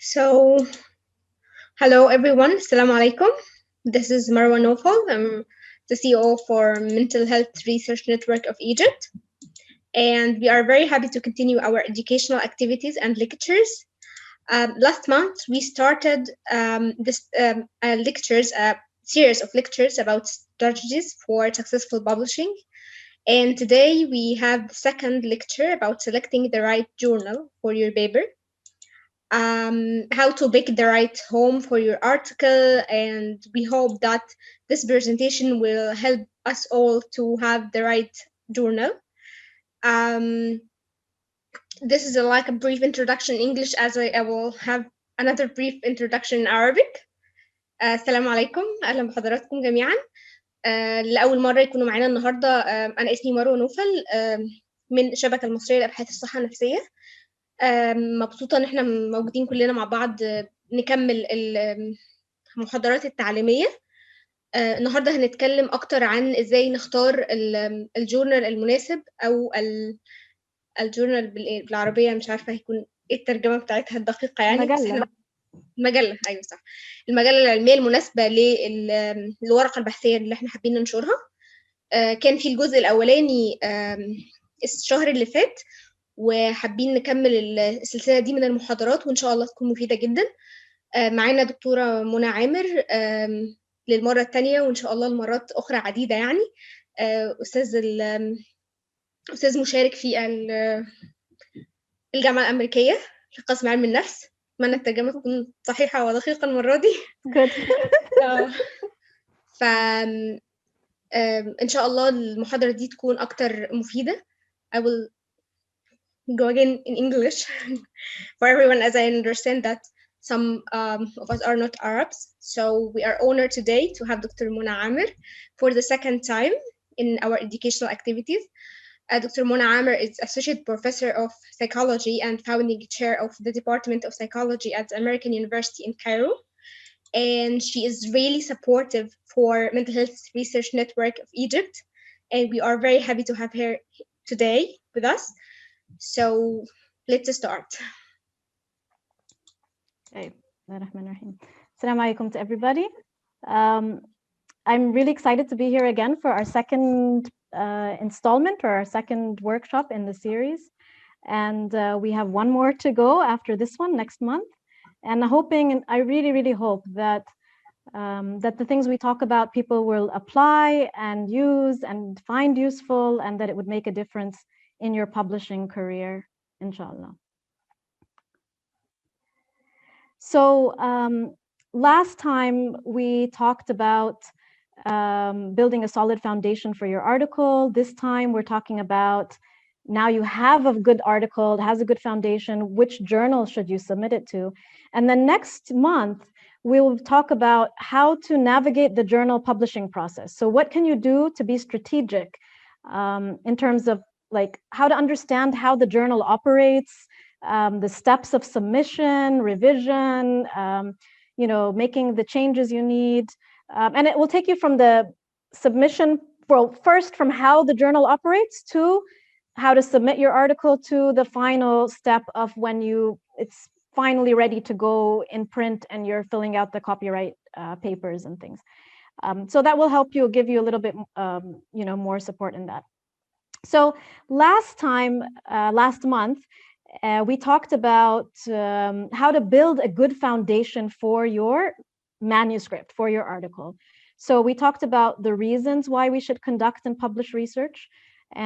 So, hello everyone. Assalamu alaikum. This is Marwa Nofal. I'm the CEO for Mental Health Research Network of Egypt. And we are very happy to continue our educational activities and lectures. Last month, we started a series of lectures about strategies for successful publishing. And today we have the second lecture about selecting the right journal for your paper. How to pick the right home for your article, and we hope that this presentation will help us all to have the right journal. Um, this is like a brief introduction in English, as I will have another brief introduction in Arabic. السلام عليكم، أهلا بحضراتكم جميعا. لأول مرة يكونوا معانا النهاردة. أنا اسمي مروة نوفل، من الشبكة المصرية لأبحاث الصحة النفسية. مبسوطة إن إحنا موجودين كلنا مع بعض نكمل المحاضرات التعليمية. النهاردة هنتكلم أكتر عن إزاي نختار الجورنال المناسب، أو الجورنال بالعربية مش عارفة هيكون إيه الترجمة بتاعتها الدقيقة يعني. مجلة، أيوة صح، المجلة العلمية المناسبة للورقة البحثية اللي إحنا حابين ننشرها. كان في الجزء الأولاني الشهر اللي فات، وحابين نكمل السلسلة دي من المحاضرات، وإن شاء الله تكون مفيدة جدا. معانا دكتورة منى عامر للمرة الثانية، وإن شاء الله المرات أخرى عديدة يعني. أستاذ مشارك في الجامعة الأمريكية في قسم علم النفس. أتمنى الترجمة تكون صحيحة ودقيقة المرة دي. Good. إن شاء الله المحاضرة دي تكون أكتر مفيدة. I will go again in English for everyone, as I understand that some of us are not Arabs. So we are honored today to have Dr. Mona Amer for the second time in our educational activities. Dr. Mona Amer is Associate Professor of Psychology and Founding Chair of the Department of Psychology at the American University in Cairo. And she is really supportive for Mental Health Research Network of Egypt. And we are very happy to have her today with us. So let's start. Okay. Assalamu alaikum to everybody. I'm really excited to be here again for our second installment, or our second workshop in the series. And we have one more to go after this one next month. And I really, really hope that that the things we talk about people will apply and use and find useful, and that it would make a difference in your publishing career, inshallah. So last time we talked about building a solid foundation for your article. This time we're talking about, now you have a good article, it has a good foundation, which journal should you submit it to? And then next month, we will talk about how to navigate the journal publishing process. So what can you do to be strategic in terms of like how to understand how the journal operates, the steps of submission, revision, making the changes you need. And it will take you from the submission, well, first from how the journal operates to how to submit your article, to the final step of when it's finally ready to go in print and you're filling out the copyright papers and things. So that will help you, give you a little bit, more support in that. So last month, we talked about how to build a good foundation for your manuscript, for your article. So we talked about the reasons why we should conduct and publish research.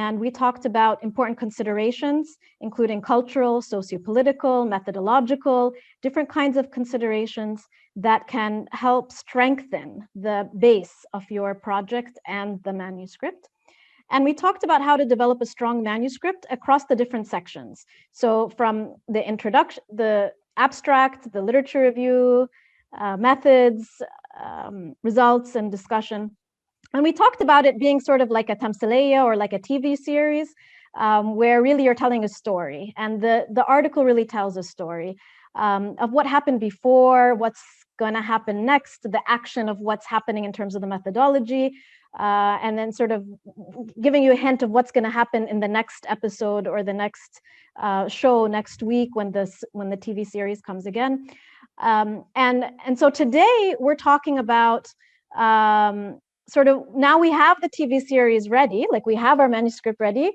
And we talked about important considerations, including cultural, sociopolitical, methodological, different kinds of considerations that can help strengthen the base of your project and the manuscript. And we talked about how to develop a strong manuscript across the different sections. So from the introduction, the abstract, the literature review, methods, results, and discussion. And we talked about it being sort of like a tamthiliya or like a TV series, where really you're telling a story. And the article really tells a story of what happened before, what's going to happen next, the action of what's happening in terms of the methodology, and then sort of giving you a hint of what's going to happen in the next episode or the next show next week when the TV series comes again. And so today we're talking about sort of, now we have the TV series ready, like we have our manuscript ready.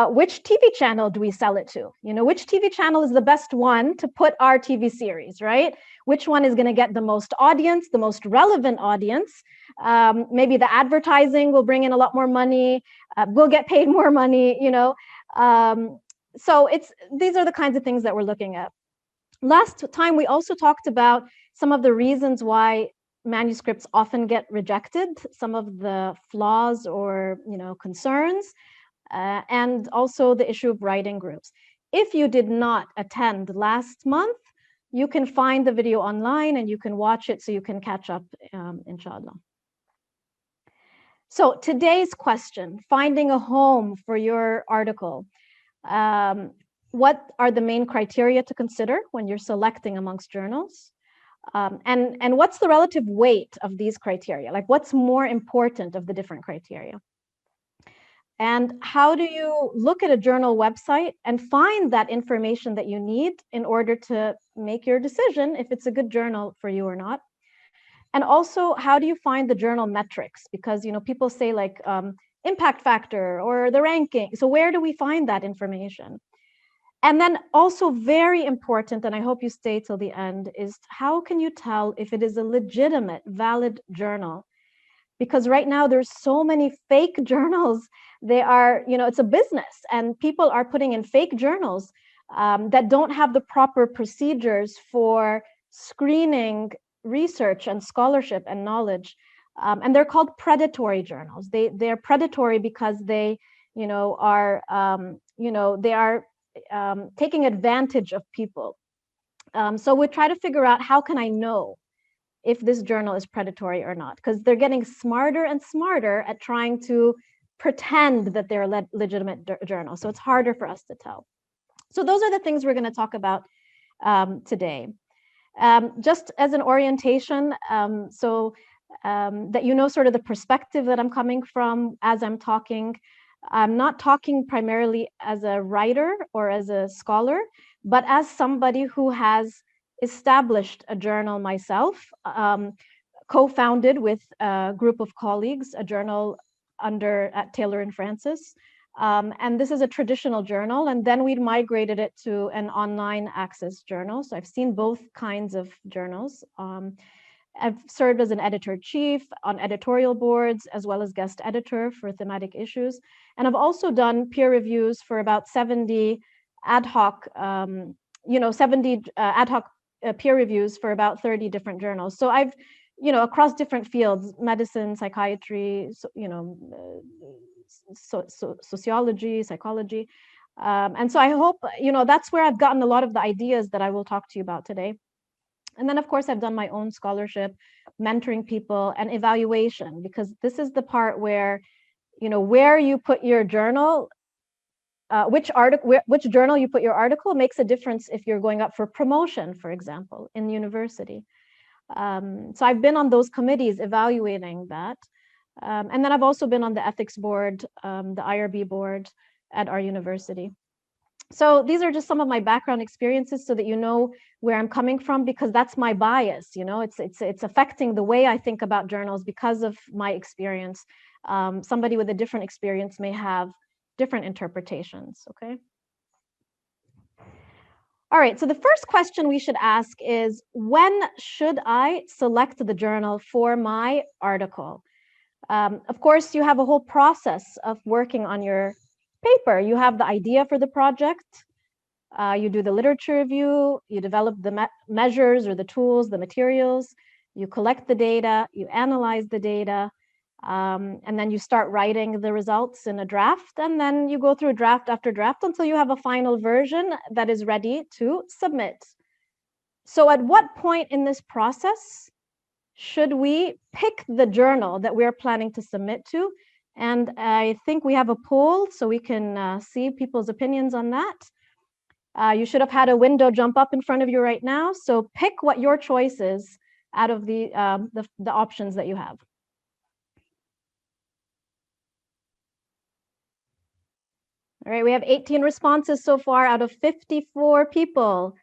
Which TV channel do we sell it to? You know, which TV channel is the best one to put our TV series, right? Which one is going to get the most audience, the most relevant audience? Maybe the advertising will bring in a lot more money. We'll get paid more money, you know. So these are the kinds of things that we're looking at. Last time, we also talked about some of the reasons why manuscripts often get rejected, some of the flaws or, you know, concerns, and also the issue of writing groups. If you did not attend last month, you can find the video online and you can watch it so you can catch up, inshallah. So today's question, finding a home for your article. What are the main criteria to consider when you're selecting amongst journals? And what's the relative weight of these criteria? Like, what's more important of the different criteria? And how do you look at a journal website and find that information that you need in order to make your decision if it's a good journal for you or not? And also, how do you find the journal metrics? Because, you know, people say like impact factor or the ranking. So where do we find that information? And then also very important, and I hope you stay till the end, is how can you tell if it is a legitimate, valid journal? Because right now there's so many fake journals. They are, you know, it's a business, and people are putting in fake journals that don't have the proper procedures for screening research and scholarship and knowledge. And they're called predatory journals. They're predatory because they, you know, are, they are taking advantage of people. So we try to figure out, how can I know if this journal is predatory or not? Because they're getting smarter and smarter at trying to pretend that they're a legitimate journal. So it's harder for us to tell. So those are the things we're going to talk about today. Just as an orientation, that you know sort of the perspective that I'm coming from as I'm talking. I'm not talking primarily as a writer or as a scholar, but as somebody who has established a journal myself, co-founded with a group of colleagues, a journal at Taylor and Francis. And this is a traditional journal, and then we migrated it to an online access journal. So I've seen both kinds of journals. I've served as an editor-chief on editorial boards, as well as guest editor for thematic issues. And I've also done peer reviews for about 70 ad hoc, 70 ad hoc peer reviews for about 30 different journals. So I've, you know, across different fields, medicine, psychiatry, sociology, psychology. And so I hope, you know, that's where I've gotten a lot of the ideas that I will talk to you about today. And then, of course, I've done my own scholarship, mentoring people, and evaluation, because this is the part where, you know, where you put your journal, which journal you put your article makes a difference if you're going up for promotion, for example, in university. So I've been on those committees evaluating that. And then I've also been on the ethics board, the IRB board at our university. So these are just some of my background experiences so that you know where I'm coming from, because that's my bias, you know, it's affecting the way I think about journals because of my experience. Somebody with a different experience may have different interpretations, okay? All right, so the first question we should ask is, when should I select the journal for my article? Of course, you have a whole process of working on your paper. You have the idea for the project, you do the literature review, you develop the measures or the tools, the materials, you collect the data, you analyze the data, and then you start writing the results in a draft, and then you go through draft after draft until you have a final version that is ready to submit. So at what point in this process should we pick the journal that we're planning to submit to? And I think we have a poll so we can see people's opinions on that. You should have had a window jump up in front of you right now. So pick what your choice is out of the options that you have. All right, we have 18 responses so far out of 54 people.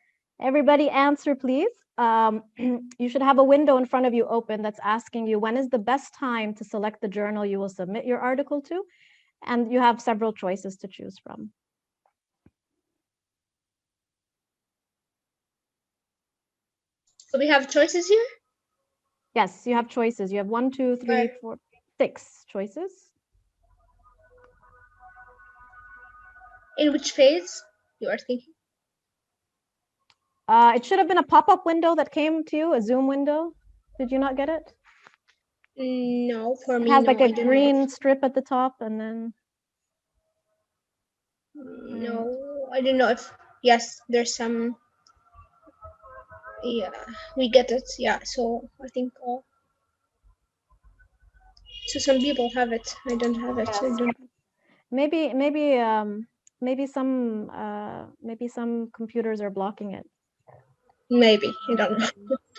Everybody answer, please. You should have a window in front of you open that's asking you when is the best time to select the journal you will submit your article to, and you have several choices to choose from. So we have choices here? Yes, you have choices. You have 1, 2, 3, 4, 6 choices. In which phase you are thinking? It should have been a pop-up window that came to you, a Zoom window. Did you not get it? No, for me, It has no, like a I don't green have. strip at the top, and then... No, I don't know if, yes, there's some, yeah, we get it, yeah, so I think, so some people have it, I don't have it, Yes. I don't. Maybe some computers are blocking it. Maybe, I don't know.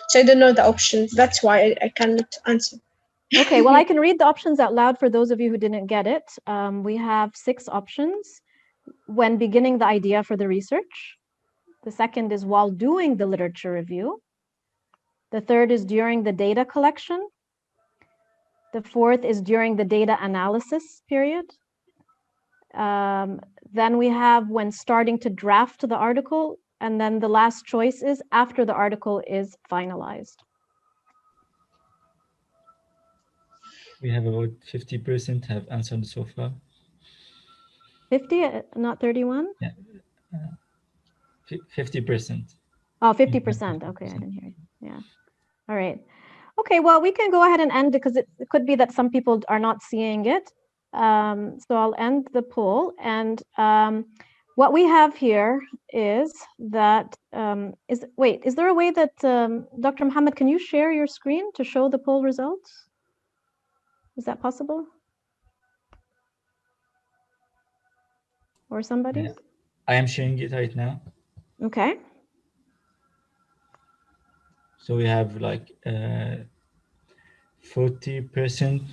So I don't know the options, that's why I cannot answer. Okay, well, I can read the options out loud for those of you who didn't get it. We have 6 options. When beginning the idea for the research. The second is while doing the literature review. The third is during the data collection. The fourth is during the data analysis period. Then we have when starting to draft the article. And then the last choice is after the article is finalized. We have about 50% have answered so far. 50, not 31? Yeah. 50%. Oh, 50%. Okay, I didn't hear you. Yeah. All right. Okay, well, we can go ahead and end because it could be that some people are not seeing it. So I'll end the poll. And what we have here is that, is there a way that, Dr. Mohammed, can you share your screen to show the poll results? Is that possible? Or somebody? Yeah. I am sharing it right now. Okay. So we have like 40%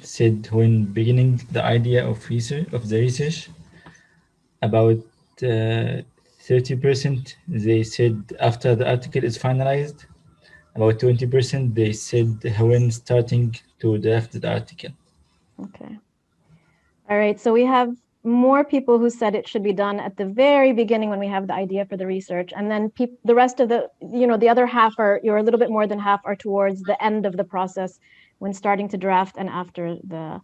said when beginning the idea of the research. About 30% they said after the article is finalized. About 20% they said when starting to draft the article. Okay. All right, so we have more people who said it should be done at the very beginning when we have the idea for the research, and then the rest of the other half you're a little bit more than half are towards the end of the process when starting to draft and after the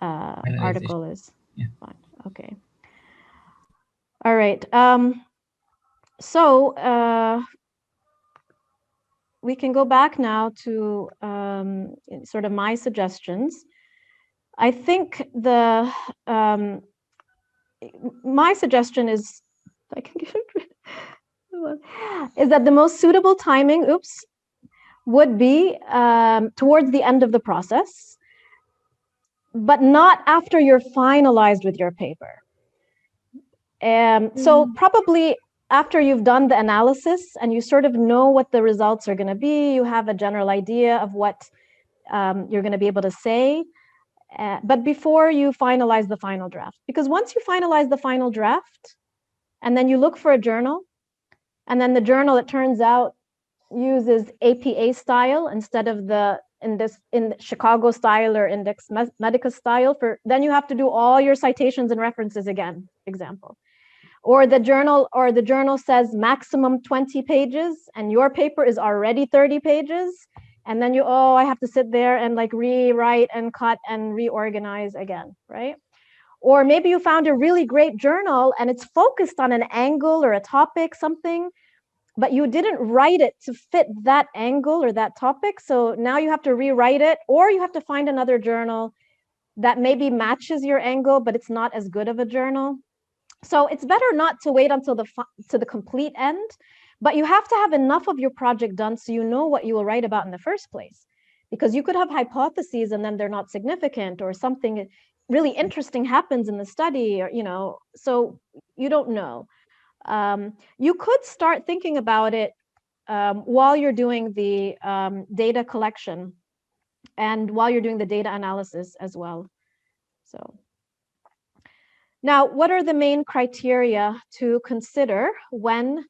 article is fine. Okay. All right. So we can go back now to sort of my suggestions. I think my suggestion is, I can get it, is that the most suitable timing, would be towards the end of the process, but not after you're finalized with your paper. So probably after you've done the analysis and you sort of know what the results are going to be, you have a general idea of what you're going to be able to say. But before you finalize the final draft, because once you finalize the final draft and then you look for a journal, and then the journal, it turns out, uses APA style instead of in Chicago style or Index Medica style, then you have to do all your citations and references again, example. Or the journal says maximum 20 pages and your paper is already 30 pages. And then I have to sit there and like rewrite and cut and reorganize again, right? Or maybe you found a really great journal and it's focused on an angle or a topic, something, but you didn't write it to fit that angle or that topic. So now you have to rewrite it, or you have to find another journal that maybe matches your angle, but it's not as good of a journal. So it's better not to wait until the complete end, but you have to have enough of your project done so you know what you will write about in the first place. Because you could have hypotheses and then they're not significant, or something really interesting happens in the study, or so you don't know. You could start thinking about it while you're doing the data collection and while you're doing the data analysis as well. So Now, what are the main criteria to consider when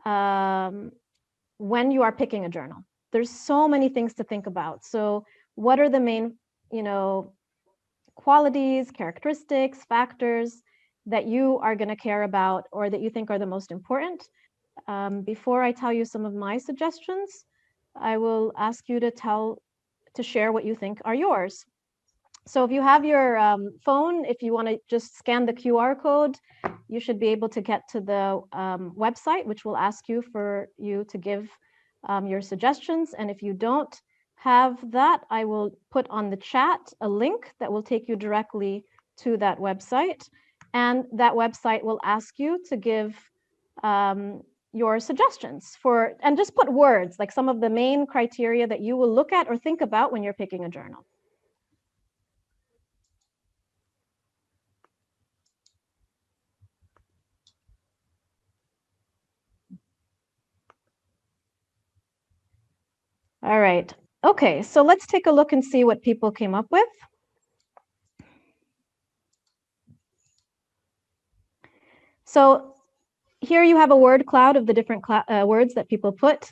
you are picking a journal? There's so many things to think about. So what are the main, qualities, characteristics, factors that you are going to care about or that you think are the most important? Before I tell you some of my suggestions, I will ask you to share what you think are yours. So if you have your phone, if you want to just scan the QR code, you should be able to get to the website, which will ask you to give your suggestions. And if you don't have that, I will put on the chat a link that will take you directly to that website. And that website will ask you to give your suggestions and just put words, like some of the main criteria that you will look at or think about when you're picking a journal. All right. Okay, so let's take a look and see what people came up with. So here you have a word cloud of the different words that people put.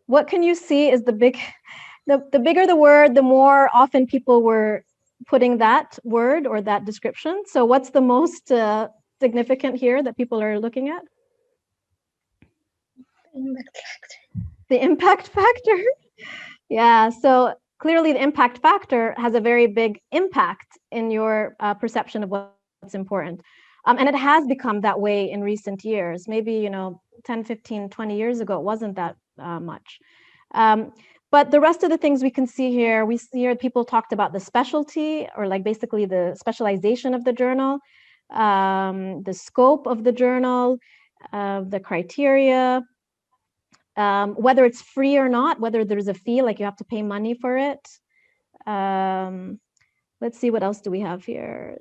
What can you see is the bigger the word, the more often people were putting that word or that description. So what's the most significant here that people are looking at? Impact factor. The impact factor. Yeah, so clearly the impact factor has a very big impact in your perception of what's important. And it has become that way in recent years. Maybe, 10, 15, 20 years ago, it wasn't that much. But the rest of the things we can see here, we see here people talked about the specialty, or like basically the specialization of the journal, the scope of the journal, the criteria, whether it's free or not, whether there's a fee, like you have to pay money for it. Let's see, what else do we have here?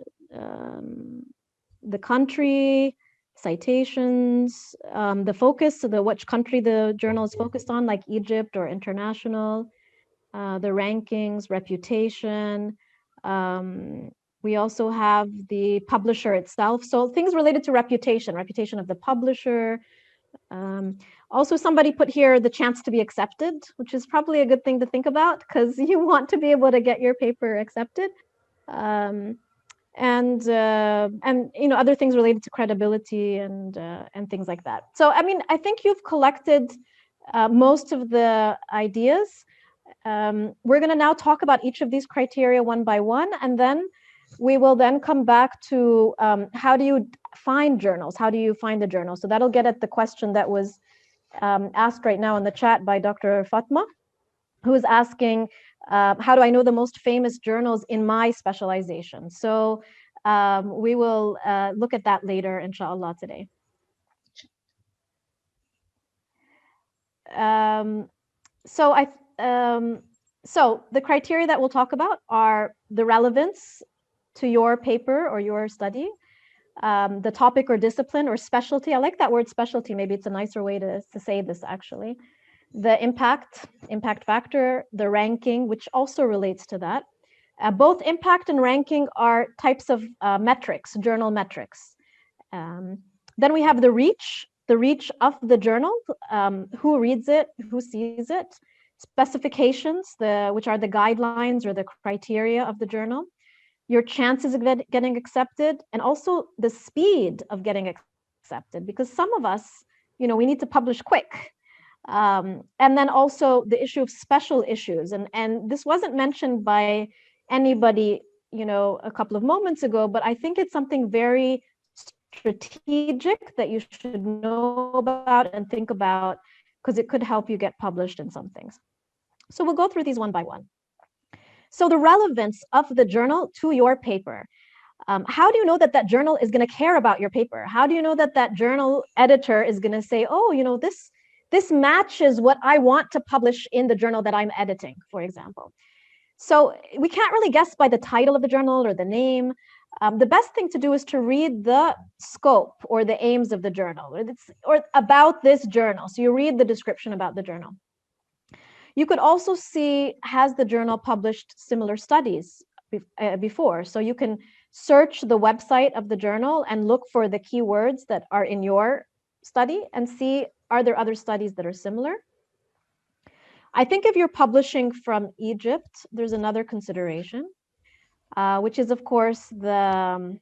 The country, citations, the focus, so which country the journal is focused on, like Egypt or international, the rankings, reputation. We also have the publisher itself. So things related to reputation of the publisher. Also, somebody put here the chance to be accepted, which is probably a good thing to think about because you want to be able to get your paper accepted. And other things related to credibility and things like that. So, I mean, I think you've collected most of the ideas. We're going to now talk about each of these criteria one by one, and then we will then come back to how do you find journals? How do you find the journal? So that'll get at the question that was asked right now in the chat by Dr. Fatma, who is asking, how do I know the most famous journals in my specialization? So we will look at that later, inshallah, today. So the criteria that we'll talk about are the relevance to your paper or your study, the topic or discipline or specialty. I like that word specialty. Maybe it's a nicer way to say this, actually. The impact factor, the ranking, which also relates to that. Both impact and ranking are types of metrics, journal metrics. Then we have the reach of the journal, who reads it, who sees it, specifications, which are the guidelines or the criteria of the journal, your chances of getting accepted, and also the speed of getting accepted, because some of us, we need to publish quick. And then also the issue of special issues. And this wasn't mentioned by anybody, a couple of moments ago, but I think it's something very strategic that you should know about and think about, because it could help you get published in some things. So we'll go through these one by one. So the relevance of the journal to your paper. How do you know that that journal is going to care about your paper? How do you know that that journal editor is going to say, oh, this matches what I want to publish in the journal that I'm editing, for example? So we can't really guess by the title of the journal or the name. The best thing to do is to read the scope or the aims of the journal, or about this journal. So you read the description about the journal. You could also see, has the journal published similar studies before? So you can search the website of the journal and look for the keywords that are in your study and see, are there other studies that are similar? I think if you're publishing from Egypt, there's another consideration, which is, of course, that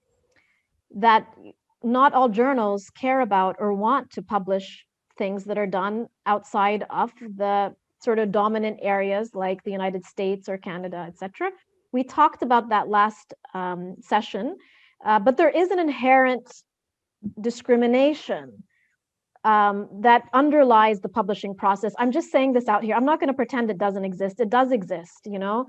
not all journals care about or want to publish things that are done outside of the sort of dominant areas like the United States or Canada, etc. We talked about that last session, but there is an inherent discrimination that underlies the publishing process. I'm just saying this out here. I'm not going to pretend it doesn't exist. It does exist, you know.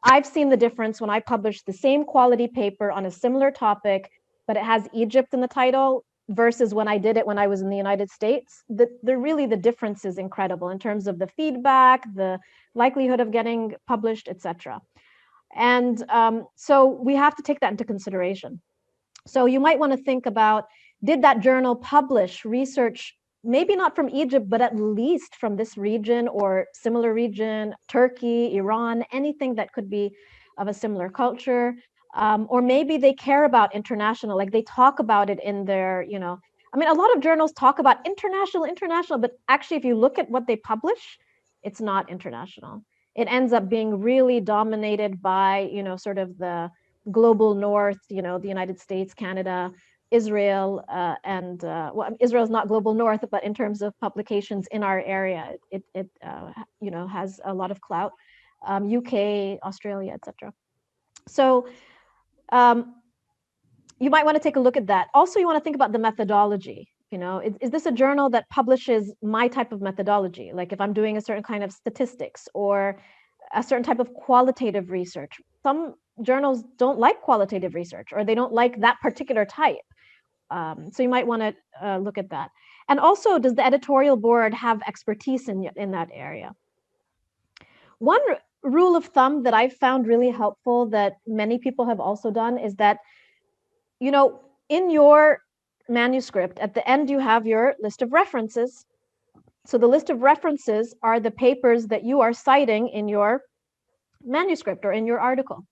I've seen the difference when I publish the same quality paper on a similar topic, but it has Egypt in the title versus when I did it when I was in the United States. Really the difference is incredible in terms of the feedback, the likelihood of getting published, etc. And so we have to take that into consideration. So you might want to think about, did that journal publish research, maybe not from Egypt, but at least from this region or similar region, Turkey, Iran, anything that could be of a similar culture. Or maybe they care about international, like they talk about it in their, you know, I mean, a lot of journals talk about international, but actually if you look at what they publish, it's not international. It ends up being really dominated by, you know, sort of the global north, you know, the United States, Canada, Israel, and well, Israel is not global north, but in terms of publications in our area, it you know, has a lot of clout. UK, Australia, etc. So you might want to take a look at that. Also, you want to think about the methodology. You know, is this a journal that publishes my type of methodology? Like if I'm doing a certain kind of statistics or a certain type of qualitative research. Some journals don't like qualitative research, or they don't like that particular type. So you might want to look at that. And also, does the editorial board have expertise in that area? One rule of thumb that I've found really helpful that many people have also done is that, you know, in your manuscript, at the end, you have your list of references. So the list of references are the papers that you are citing in your manuscript or in your article.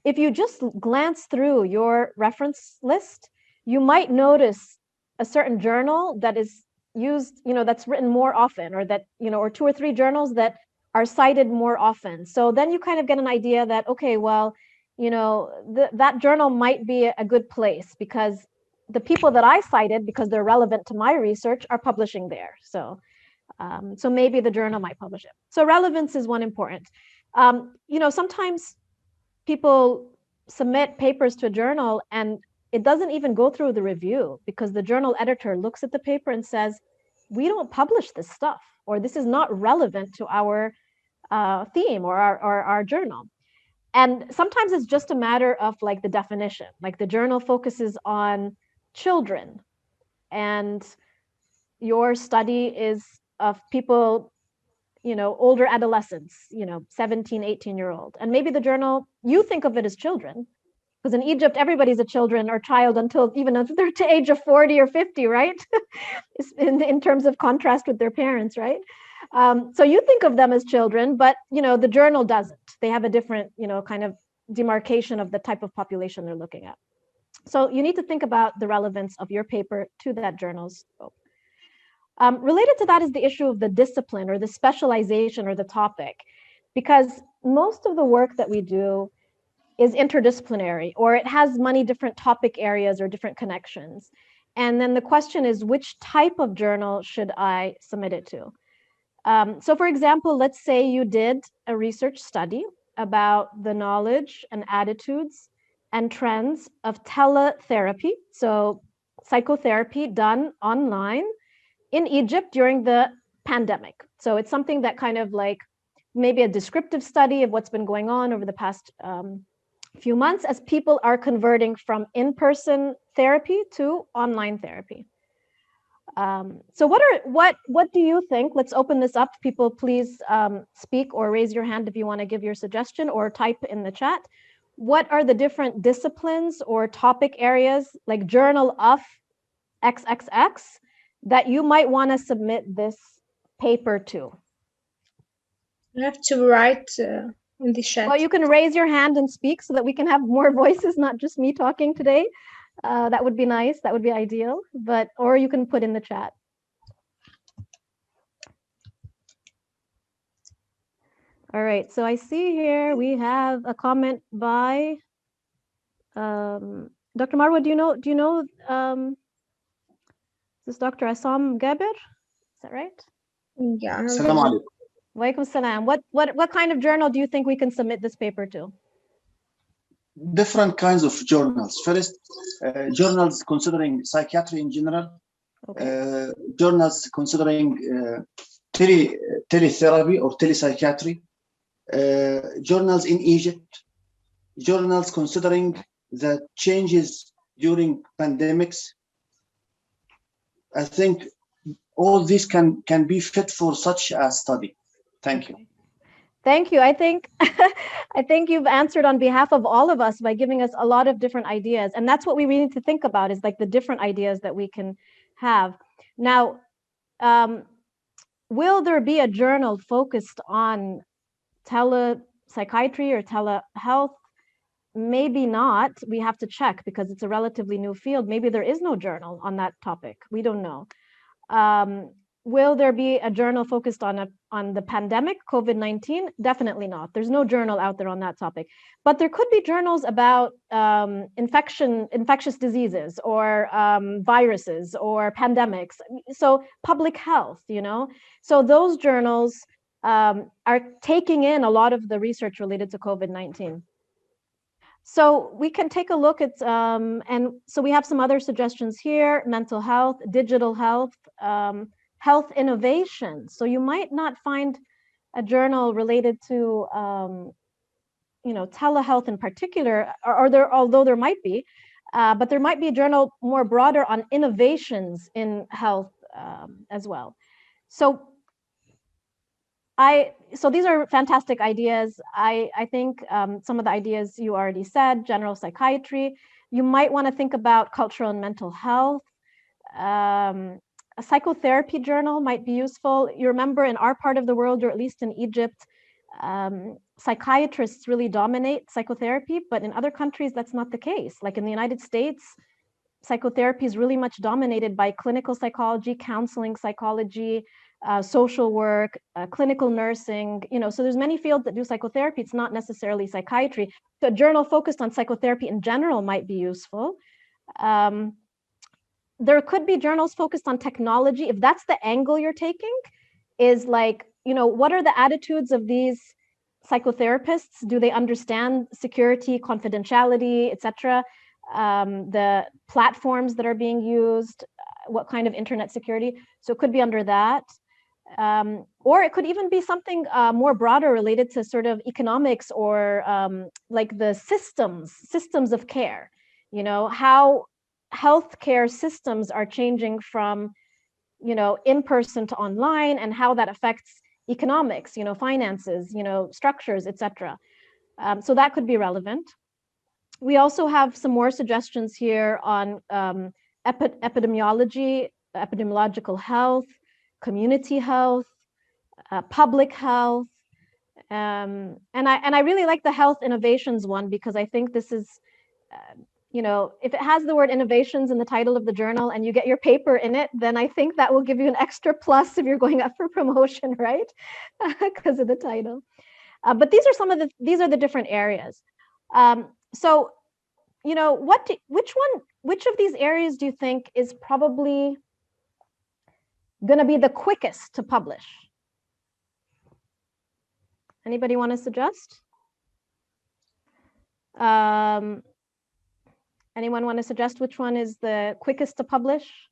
If you just glance through your reference list, you might notice a certain journal that is used, you know, that's written more often, or that, you know, or 2 or 3 journals that are cited more often. So then you kind of get an idea that, okay, well, you know, that journal might be a good place because the people that I cited, because they're relevant to my research, are publishing there. So, so maybe the journal might publish it. So relevance is one important. You know, sometimes people submit papers to a journal and it doesn't even go through the review because the journal editor looks at the paper and says, we don't publish this stuff, or this is not relevant to our theme or our journal. And sometimes it's just a matter of like the definition, like the journal focuses on children and your study is of people, you know, older adolescents, you know, 17, 18-year-old. And maybe the journal, you think of it as children, because in Egypt, everybody's a children or child until even if they're to age of 40 or 50, right? in terms of contrast with their parents, right? So you think of them as children, but, you know, the journal doesn't. They have a different, you know, kind of demarcation of the type of population they're looking at. So you need to think about the relevance of your paper to that journal's scope. Related to that is the issue of the discipline or the specialization or the topic, because most of the work that we do is interdisciplinary, or it has many different topic areas or different connections. And then the question is, which type of journal should I submit it to? So for example, let's say you did a research study about the knowledge and attitudes and trends of teletherapy, so psychotherapy done online in Egypt during the pandemic. So it's something that kind of like maybe a descriptive study of what's been going on over the past few months as people are converting from in-person therapy to online therapy. So what do you think? Let's open this up. People, please speak or raise your hand if you want to give your suggestion, or type in the chat. What are the different disciplines or topic areas, like journal of XXX, that you might want to submit this paper to? You have to write in the chat. Well, you can raise your hand and speak so that we can have more voices, not just me talking today. That would be nice. That would be ideal. Or you can put in the chat. All right. So I see here we have a comment by Dr. Marwa. Do you know this Dr. Assam Gaber? Is that right? Yeah. Assalamu alaikum. Walaikum salam. What kind of journal do you think we can submit this paper to? Different kinds of journals. First, journals considering psychiatry in general, Okay. journals considering teletherapy or telepsychiatry, journals in Egypt, journals considering the changes during pandemics. I think all these can be fit for such a study. Thank you. Thank you. I think I think you've answered on behalf of all of us by giving us a lot of different ideas. And that's what we really need to think about, is like the different ideas that we can have. Now, will there be a journal focused on telepsychiatry or telehealth? Maybe not. We have to check because it's a relatively new field. Maybe there is no journal on that topic. We don't know. Will there be a journal focused on the pandemic, COVID-19? Definitely not. There's no journal out there on that topic. But there could be journals about infectious diseases or viruses or pandemics. So public health, you know. So those journals are taking in a lot of the research related to COVID-19. So we can take a look at, and so we have some other suggestions here: mental health, digital health, health innovation. So you might not find a journal related to, you know, telehealth in particular, although there might be, but there might be a journal more broader on innovations in health as well. So these are fantastic ideas. I think some of the ideas you already said: general psychiatry. You might want to think about cultural and mental health. A psychotherapy journal might be useful. You remember, in our part of the world, or at least in Egypt, psychiatrists really dominate psychotherapy, but in other countries, that's not the case. Like in the United States, psychotherapy is really much dominated by clinical psychology, counseling psychology, social work, clinical nursing, you know, so there's many fields that do psychotherapy. It's not necessarily psychiatry. So a journal focused on psychotherapy in general might be useful. There could be journals focused on technology. If that's the angle you're taking, is like, you know, what are the attitudes of these psychotherapists? Do they understand security, confidentiality, etc.? The platforms that are being used, what kind of internet security? So it could be under that. Or it could even be something more broader, related to sort of economics, or like the systems of care, you know, how healthcare systems are changing from, you know, in-person to online, and how that affects economics, you know, finances, you know, structures, etc. So that could be relevant. We also have some more suggestions here on epidemiology, epidemiological health, community health, public health, and I really like the health innovations one, because I think this is, you know, if it has the word innovations in the title of the journal and you get your paper in it, then I think that will give you an extra plus if you're going up for promotion, right? Because of the title. But these are the different areas. So, you know, which of these areas do you think is probably going to be the quickest to publish? Anybody want to suggest? Anyone want to suggest which one is the quickest to publish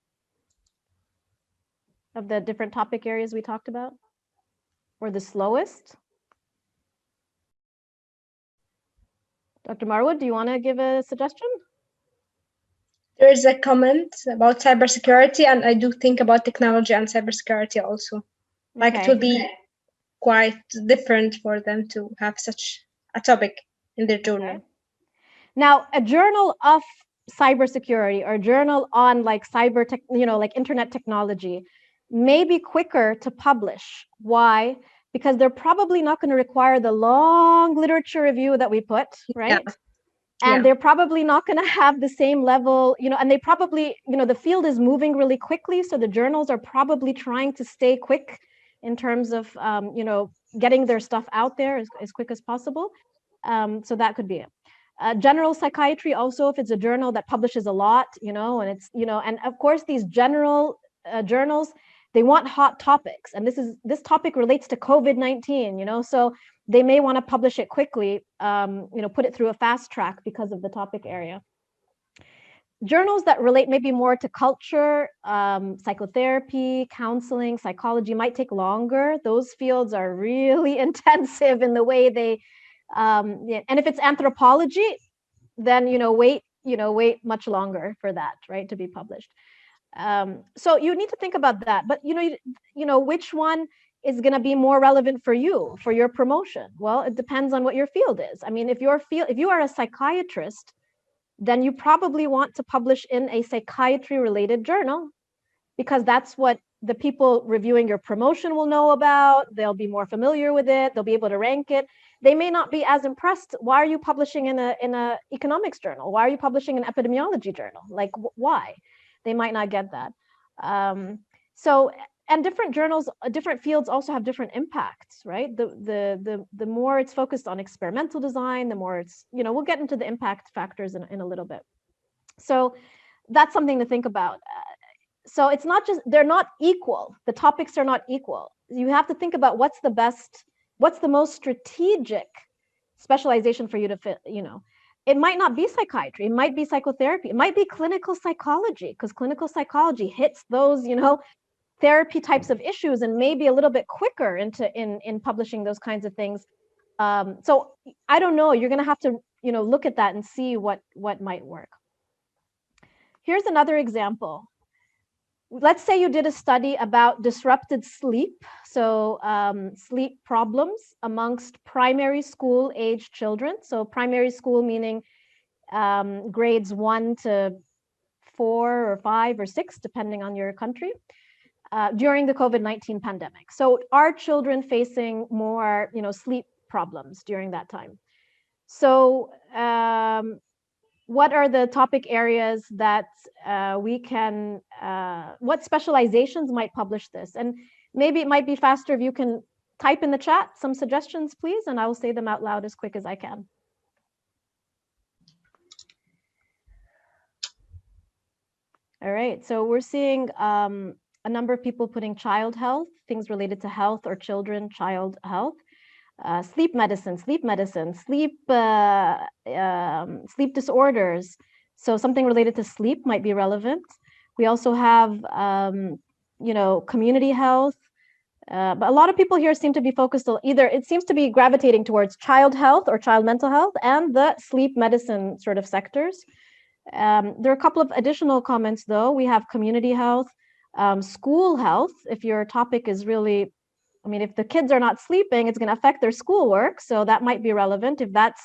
of the different topic areas we talked about? Or the slowest? Dr. Marwood, do you want to give a suggestion? There is a comment about cybersecurity, and I do think about technology and cybersecurity also. Like, it will be quite different for them to have such a topic in their journal. Okay. Now, a journal of cybersecurity, or a journal on like cyber tech, you know, like internet technology, may be quicker to publish. Why? because they're probably not going to require the long literature review that we put, right? Yeah. And they're probably not going to have the same level, and they probably, the field is moving really quickly. So the journals are probably trying to stay quick in terms of, getting their stuff out there as quick as possible. So that could be it. General psychiatry also, if it's a journal that publishes a lot, and it's, and of course these general journals, they want hot topics. And this topic relates to COVID-19, so they may want to publish it quickly, put it through a fast track because of the topic area. Journals that relate maybe more to culture, psychotherapy, counseling, psychology might take longer. Those fields are really intensive in the way they, and if it's anthropology, then, wait much longer for that, right, to be published. So you need to think about that, but which one is going to be more relevant for you, for your promotion? Well, it depends on what your field is. I mean, if you are a psychiatrist, then you probably want to publish in a psychiatry related journal, because that's what the people reviewing your promotion will know about. They'll be more familiar with it. They'll be able to rank it. They may not be as impressed. Why are you publishing in a economics journal? Why are you publishing an epidemiology journal? Like, why? They might not get that. And different journals, different fields also have different impacts, right? The more it's focused on experimental design, the more it's, we'll get into the impact factors in a little bit. So that's something to think about. So it's not just, they're not equal. The topics are not equal. You have to think about what's the most strategic specialization for you to fit, It might not be psychiatry, it might be psychotherapy, it might be clinical psychology, because clinical psychology hits those, therapy types of issues and maybe a little bit quicker in publishing those kinds of things. So I don't know, you're going to have to, look at that and see what might work. Here's another example. Let's say you did a study about disrupted sleep, so sleep problems amongst primary school age children. So primary school meaning grades 1 to 4 or 5 or 6, depending on your country, during the COVID-19 pandemic. So are children facing more, sleep problems during that time? So what are the topic areas that we can, what specializations might publish this? And maybe it might be faster if you can type in the chat some suggestions, please, and I will say them out loud as quick as I can. All right, so we're seeing a number of people putting child health, things related to health or children, child health. Sleep medicine, sleep disorders. So something related to sleep might be relevant. We also have, community health. But a lot of people here seem to be focused on either, it seems to be gravitating towards child health or child mental health and the sleep medicine sort of sectors. There are a couple of additional comments though. We have community health, school health. If your topic is really, if the kids are not sleeping, it's going to affect their schoolwork. So that might be relevant if that's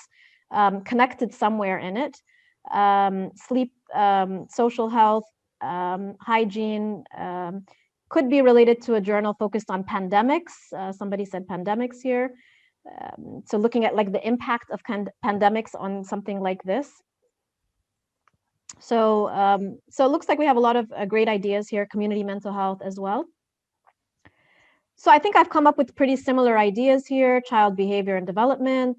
connected somewhere in it. Sleep, social health, hygiene could be related to a journal focused on pandemics. Somebody said pandemics here. So looking at like the impact of pandemics on something like this. So, so it looks like we have a lot of great ideas here, community mental health as well. So I think I've come up with pretty similar ideas here: child behavior and development,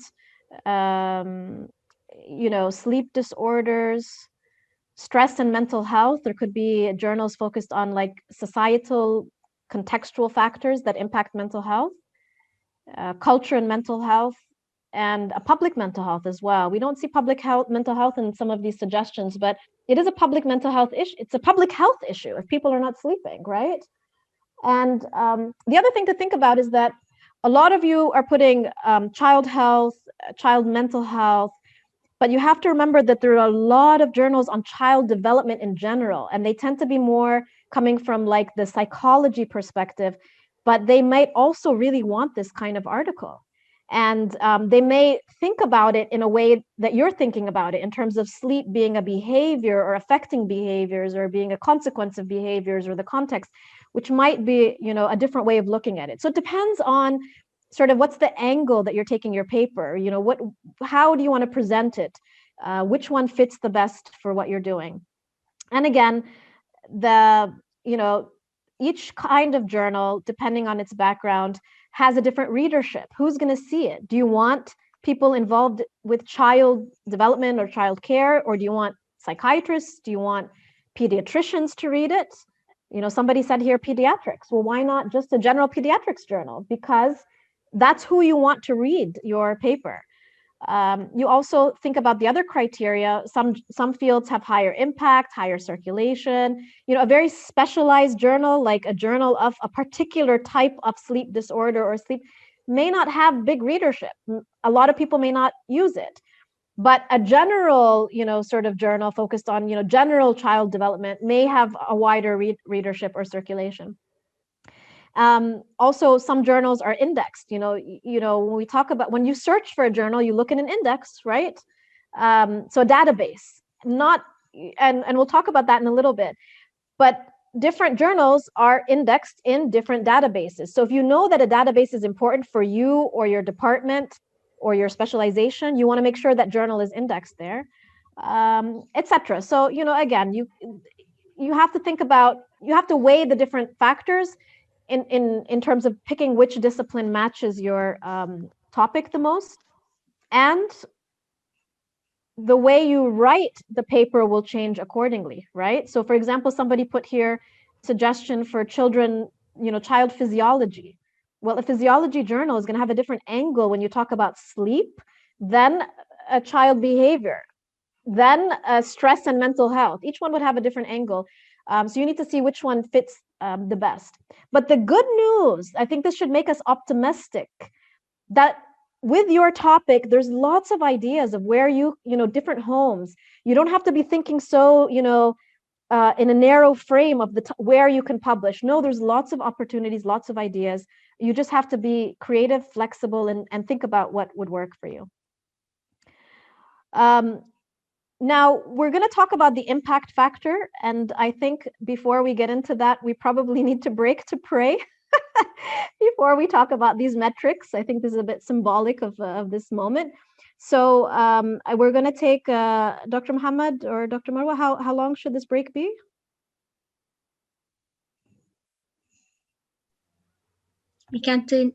sleep disorders, stress and mental health. There could be journals focused on like societal contextual factors that impact mental health, culture and mental health, and a public mental health as well. We don't see public health, mental health in some of these suggestions, but it is a public mental health issue. It's a public health issue if people are not sleeping, right? And the other thing to think about is that a lot of you are putting child health, child mental health, but you have to remember that there are a lot of journals on child development in general, and they tend to be more coming from like the psychology perspective, but they might also really want this kind of article. And they may think about it in a way that you're thinking about it, in terms of sleep being a behavior or affecting behaviors or being a consequence of behaviors or the context, which might be, a different way of looking at it. So it depends on sort of what's the angle that you're taking your paper? You know, how do you want to present it? Which one fits the best for what you're doing? And again, each kind of journal, depending on its background, has a different readership. Who's going to see it? Do you want people involved with child development or child care, or do you want psychiatrists? Do you want pediatricians to read it? You know, somebody said here pediatrics. Well, why not just a general pediatrics journal? Because that's who you want to read your paper. You also think about the other criteria. Some fields have higher impact, higher circulation. You know, a very specialized journal, like a journal of a particular type of sleep disorder or sleep, may not have big readership. A lot of people may not use it. But a general, sort of journal focused on, general child development may have a wider readership or circulation. Also, some journals are indexed. When we talk about, when you search for a journal, you look in an index, right? So a database, and we'll talk about that in a little bit. But different journals are indexed in different databases. So if you know that a database is important for you or your department or your specialization, you want to make sure that journal is indexed there, etc. So, again, you have to think about, you have to weigh the different factors in terms of picking which discipline matches your topic the most. And the way you write the paper will change accordingly, right? So for example, somebody put here suggestion for children, child physiology. Well, a physiology journal is going to have a different angle when you talk about sleep than a child behavior, then stress and mental health. Each one would have a different angle. So you need to see which one fits the best. But the good news, I think this should make us optimistic, that with your topic, there's lots of ideas of where different homes. You don't have to be thinking so, in a narrow frame of where you can publish. No, there's lots of opportunities, lots of ideas. You just have to be creative, flexible, and think about what would work for you. Now, we're going to talk about the impact factor. And I think before we get into that, we probably need to break to pray before we talk about these metrics. I think this is a bit symbolic of this moment. So we're going to take Dr. Muhammad or Dr. Marwa. How long should this break be? We can take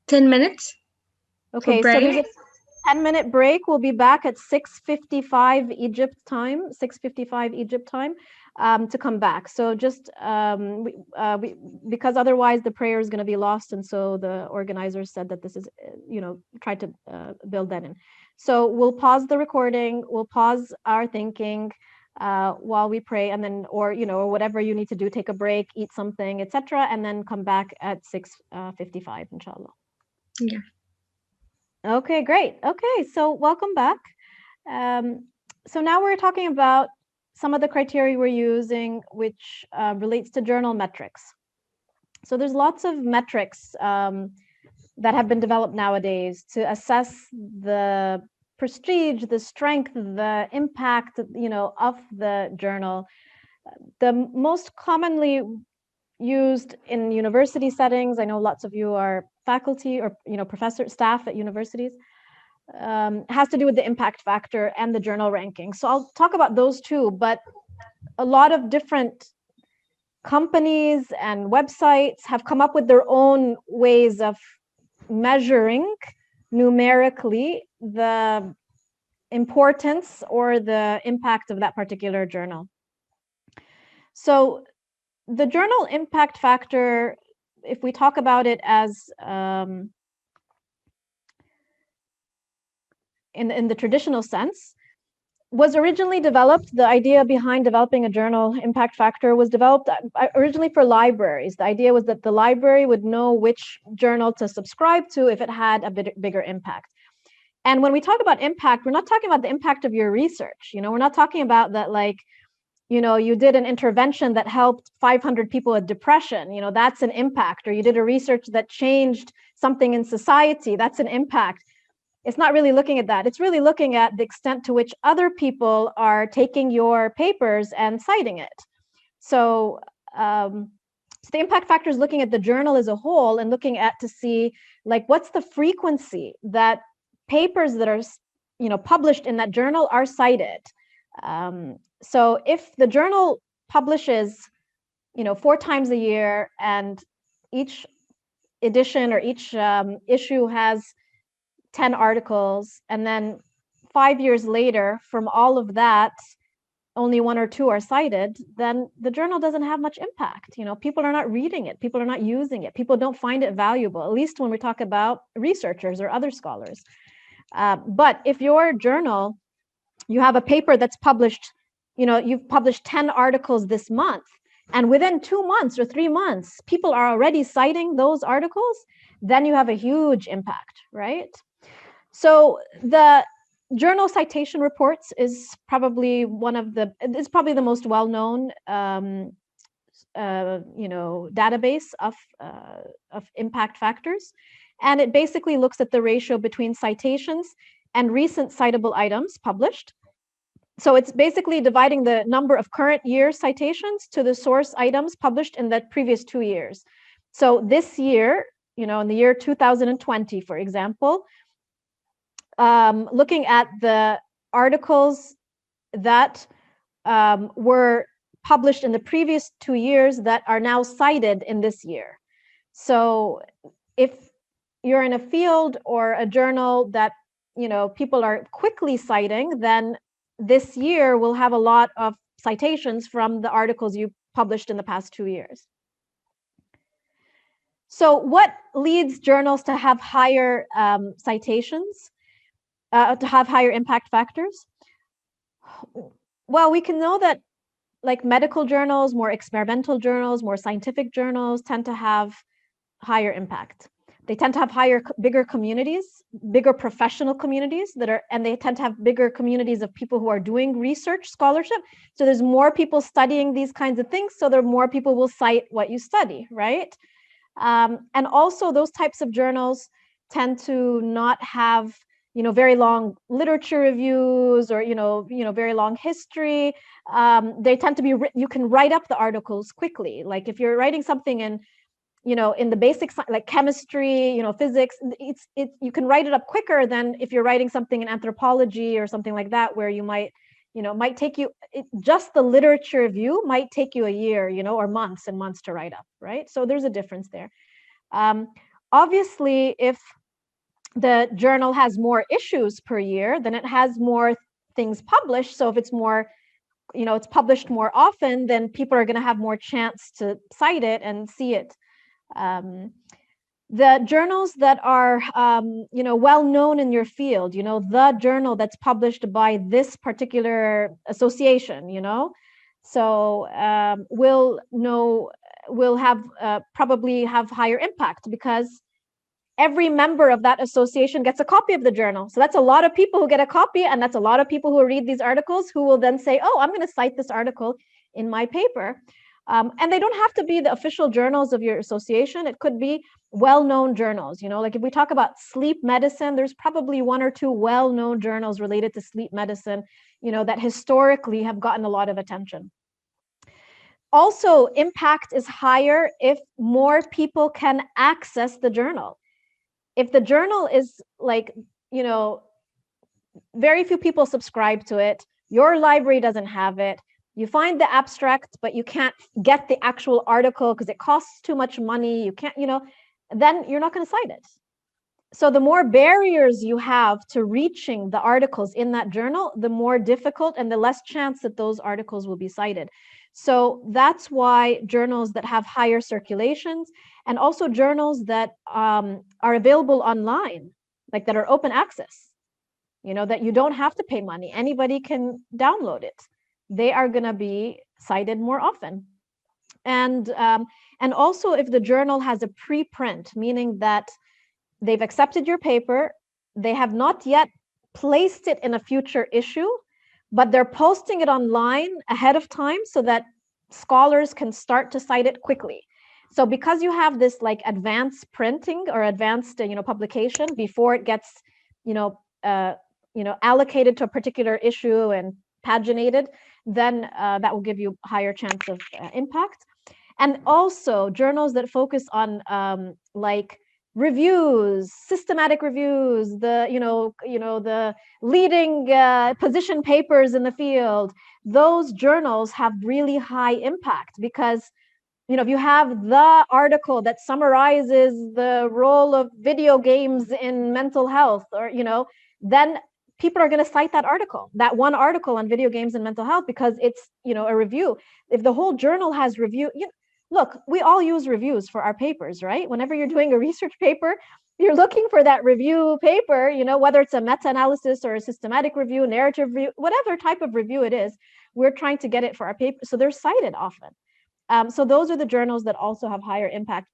10 minutes. Okay, so there's a 10-minute break. We'll be back at 6:55 Egypt time, 6:55 Egypt time, to come back. So just because otherwise the prayer is going to be lost, and so the organizers said that this is, try to build that in. So we'll pause the recording. We'll pause our thinking while we pray, and then, or whatever you need to do, take a break, eat something, etc., and then come back at 6:55, inshallah. Yeah. Okay, great. Okay, so welcome back. So now we're talking about some of the criteria we're using, which relates to journal metrics. So there's lots of metrics that have been developed nowadays to assess the prestige, the strength, the impact, of the journal. The most commonly used in university settings, I know lots of you are faculty or professor staff at universities, has to do with the impact factor and the journal ranking. So I'll talk about those two, but a lot of different companies and websites have come up with their own ways of measuring numerically the importance or the impact of that particular journal. So the journal impact factor, if we talk about it as in the traditional sense, was originally developed. The idea behind developing a journal impact factor was developed originally for libraries. The idea was that the library would know which journal to subscribe to if it had a bigger impact. And when we talk about impact, we're not talking about the impact of your research. We're not talking about that, like, you did an intervention that helped 500 people with depression, that's an impact. Or you did a research that changed something in society, that's an impact. It's not really looking at that. It's really looking at the extent to which other people are taking your papers and citing it. So So the impact factor is looking at the journal as a whole and looking at to see like what's the frequency that papers that are published in that journal are cited. So if the journal publishes 4 times a year and each edition or each issue has 10 articles, and then 5 years later from all of that only 1 or 2 are cited, then the journal doesn't have much impact. People are not reading it, people are not using it, people don't find it valuable, at least when we talk about researchers or other scholars. But if your journal, you have a paper that's published, you've published 10 articles this month, and within 2 months or 3 months, people are already citing those articles, then you have a huge impact, right? So the journal citation reports is probably the most well-known database of impact factors, and it basically looks at the ratio between citations and recent citable items published. So it's basically dividing the number of current year citations to the source items published in the previous 2 years. So this year, in the year 2020, for example, looking at the articles that were published in the previous 2 years that are now cited in this year. So if you're in a field or a journal that people are quickly citing, then this year we'll have a lot of citations from the articles you published in the past 2 years. So what leads journals to have higher citations, to have higher impact factors? Well, we can know that like medical journals, more experimental journals, more scientific journals tend to have higher impact. They tend to have bigger communities, bigger professional communities and they tend to have bigger communities of people who are doing research scholarship. So there's more people studying these kinds of things, so there are more people will cite what you study, right? And also those types of journals tend to not have very long literature reviews or very long history. They tend to be you can write up the articles quickly. Like if you're writing something in the basics like chemistry, physics, you can write it up quicker than if you're writing something in anthropology or something like that, where you might take you, just the literature review might take you a year, or months and months to write up, right? So there's a difference there. Obviously, if the journal has more issues per year, then it has more things published. So if it's more, it's published more often, then people are going to have more chance to cite it and see it. The journals that are, well known in your field, the journal that's published by this particular association, so will have probably have higher impact because every member of that association gets a copy of the journal. So that's a lot of people who get a copy, and that's a lot of people who read these articles who will then say, oh, I'm going to cite this article in my paper. And they don't have to be the official journals of your association. It could be well-known journals. Like if we talk about sleep medicine, there's probably 1 or 2 well-known journals related to sleep medicine, that historically have gotten a lot of attention. Also, impact is higher if more people can access the journal. If the journal is like, very few people subscribe to it, your library doesn't have it, you find the abstract, but you can't get the actual article because it costs too much money, you can't, then you're not going to cite it. So the more barriers you have to reaching the articles in that journal, the more difficult and the less chance that those articles will be cited. So that's why journals that have higher circulations, and also journals that are available online, like that are open access, that you don't have to pay money, anybody can download it, they are going to be cited more often. And also if the journal has a preprint, meaning that they've accepted your paper, they have not yet placed it in a future issue, but they're posting it online ahead of time so that scholars can start to cite it quickly. So because you have this like advanced printing or advanced publication before it gets allocated to a particular issue and paginated, then that will give you higher chance of impact. And also journals that focus on like reviews, systematic reviews, the leading position papers in the field. Those journals have really high impact because if you have the article that summarizes the role of video games in mental health, or then people are going to cite that one article on video games and mental health, because it's a review. If the whole journal has review, look, we all use reviews for our papers, right? Whenever you're doing a research paper, you're looking for that review paper, whether it's a meta-analysis or a systematic review, narrative review, whatever type of review it is, we're trying to get it for our paper. So they're cited often. So those are the journals that also have higher impact,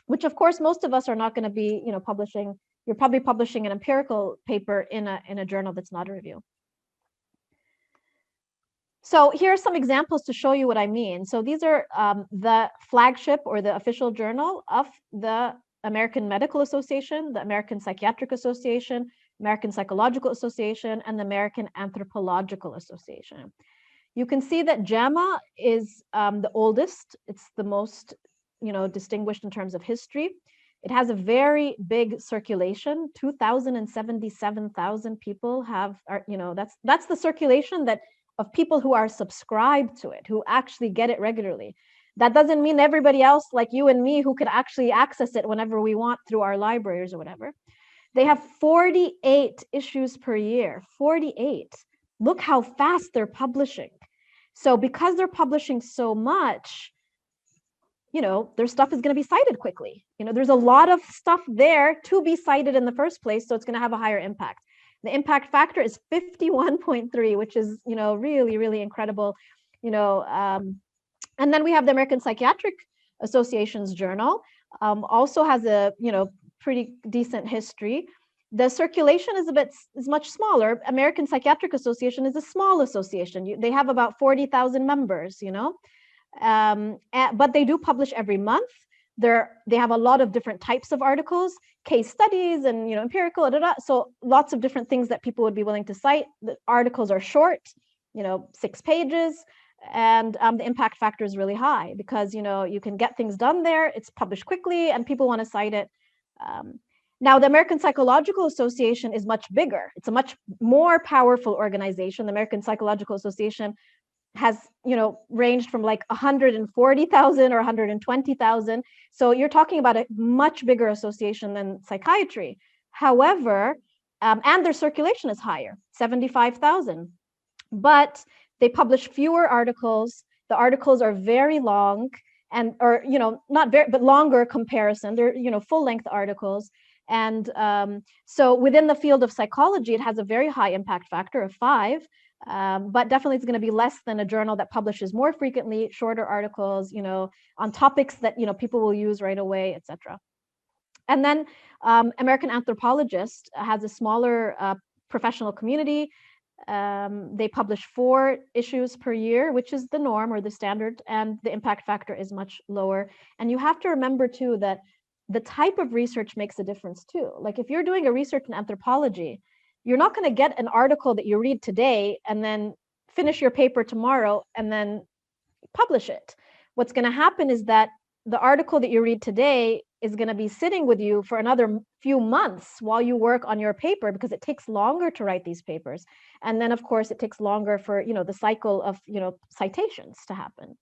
which of course most of us are not going to be, publishing. You're probably publishing an empirical paper in a journal that's not a review. So here are some examples to show you what I mean. So these are the flagship or the official journal of the American Medical Association, the American Psychiatric Association, American Psychological Association, and the American Anthropological Association. You can see that JAMA is the oldest. It's the most, distinguished in terms of history. It has a very big circulation. 277,000 people that's the circulation of people who are subscribed to it, who actually get it regularly. That doesn't mean everybody else like you and me who could actually access it whenever we want through our libraries or whatever. They have 48 issues per year, 48. Look how fast they're publishing. So because they're publishing so much, their stuff is going to be cited quickly. There's a lot of stuff there to be cited in the first place, so it's going to have a higher impact. The impact factor is 51.3, which is, really, really incredible. And then we have the American Psychiatric Association's journal, also has a, pretty decent history. The circulation is much smaller. American Psychiatric Association is a small association. They have about 40,000 members, but they do publish every month. They have a lot of different types of articles, case studies and empirical, so lots of different things that people would be willing to cite. The articles are short, 6 pages, and the impact factor is really high because you can get things done there. It's published quickly and people want to cite it. Now, the American Psychological Association is much bigger. It's a much more powerful organization. The American Psychological Association has, ranged from like 140,000 or 120,000. So you're talking about a much bigger association than psychiatry. However, and their circulation is higher, 75,000. But they publish fewer articles. The articles are very long not very, but longer comparison. They're, full-length articles. And so within the field of psychology, it has a very high impact factor of 5, but definitely it's going to be less than a journal that publishes more frequently, shorter articles, on topics that, people will use right away, etc. And then American Anthropologist has a smaller professional community. They publish 4 issues per year, which is the norm or the standard, and the impact factor is much lower. And you have to remember too that the type of research makes a difference too. Like if you're doing a research in anthropology, you're not going to get an article that you read today and then finish your paper tomorrow and then publish it. What's going to happen is that the article that you read today is going to be sitting with you for another few months while you work on your paper, because it takes longer to write these papers. And then of course it takes longer for, the cycle of, citations to happen.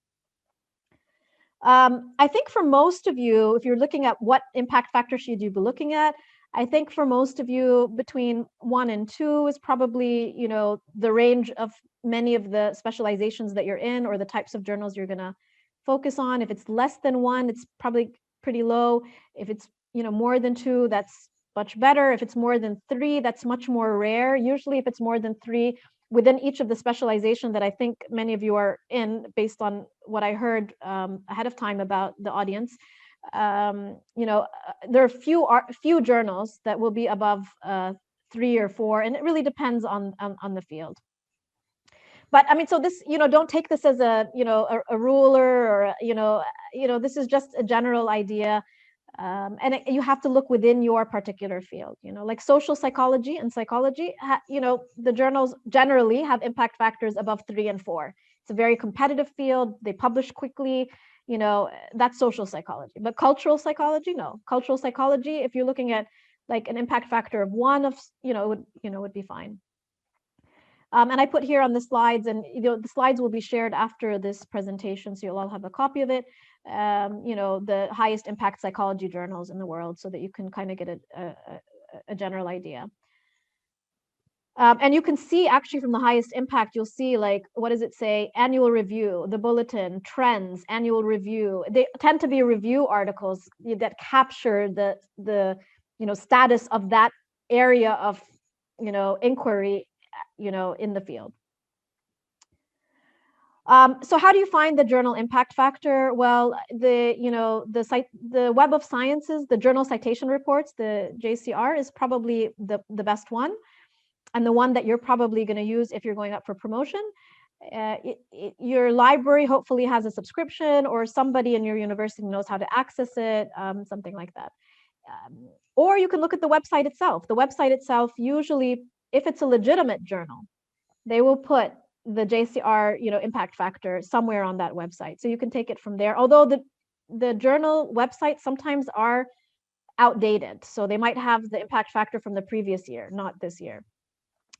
I think for most of you, if you're looking at what impact factor should you be looking at, I think for most of you between 1 and 2 is probably, the range of many of the specializations that you're in or the types of journals you're going to focus on. If it's less than 1, it's probably pretty low. If it's, more than 2, that's much better. If it's more than 3, that's much more rare. Usually if it's more than 3, within each of the specialization that I think many of you are in, based on what I heard ahead of time about the audience, there are few journals that will be above 3 or 4, and it really depends on the field. But I mean, so this, don't take this as a ruler, or this is just a general idea. And you have to look within your particular field, like social psychology and psychology, the journals generally have impact factors above 3 and 4. It's a very competitive field. They publish quickly. that's social psychology. But cultural psychology, no. Cultural psychology, if you're looking at like an impact factor of 1 of, would be fine. And I put here on the slides, and the slides will be shared after this presentation, so you'll all have a copy of it. The highest impact psychology journals in the world, so that you can kind of get a general idea. And you can see actually from the highest impact, you'll see like, what does it say? Annual review, the bulletin, trends, annual review. They tend to be review articles that capture the status of that area of, inquiry, in the field. So how do you find the journal impact factor? Well, the Web of Sciences, the journal citation reports, the JCR is probably the best one, and the one that you're probably going to use if you're going up for promotion. Your library hopefully has a subscription, or somebody in your university knows how to access it, something like that. Or you can look at the website itself. The website itself, usually, if it's a legitimate journal, they will put the JCR, impact factor somewhere on that website. So you can take it from there. Although the journal websites sometimes are outdated. So they might have the impact factor from the previous year, not this year.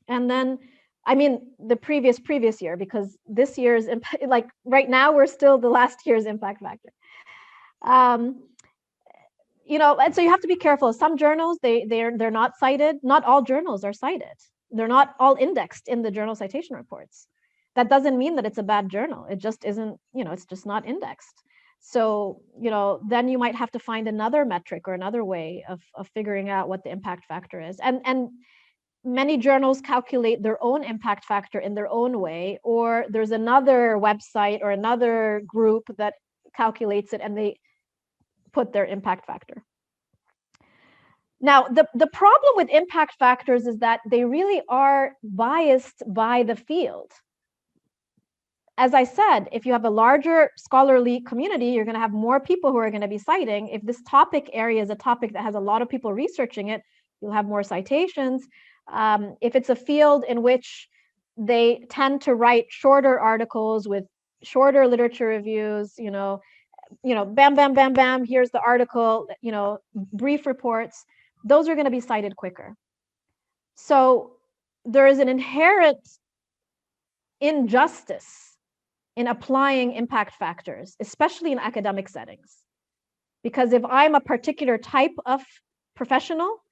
And then, I mean, the previous year, because this year's, like right now, we're still the last year's impact factor. And so you have to be careful. Some journals, they're not cited. Not all journals are cited. They're not all indexed in the journal citation reports. That doesn't mean that it's a bad journal. It just isn't, it's just not indexed. So, then you might have to find another metric or another way of figuring out what the impact factor is. And many journals calculate their own impact factor in their own way, or there's another website or another group that calculates it and they put their impact factor. Now, the problem with impact factors is that they really are biased by the field. As I said, if you have a larger scholarly community, you're going to have more people who are going to be citing. If this topic area is a topic that has a lot of people researching it, you'll have more citations. If it's a field in which they tend to write shorter articles with shorter literature reviews, bam, bam, bam, bam, here's the article, brief reports, those are going to be cited quicker. So there is an inherent injustice in applying impact factors, especially in academic settings. Because if I'm a particular type of professional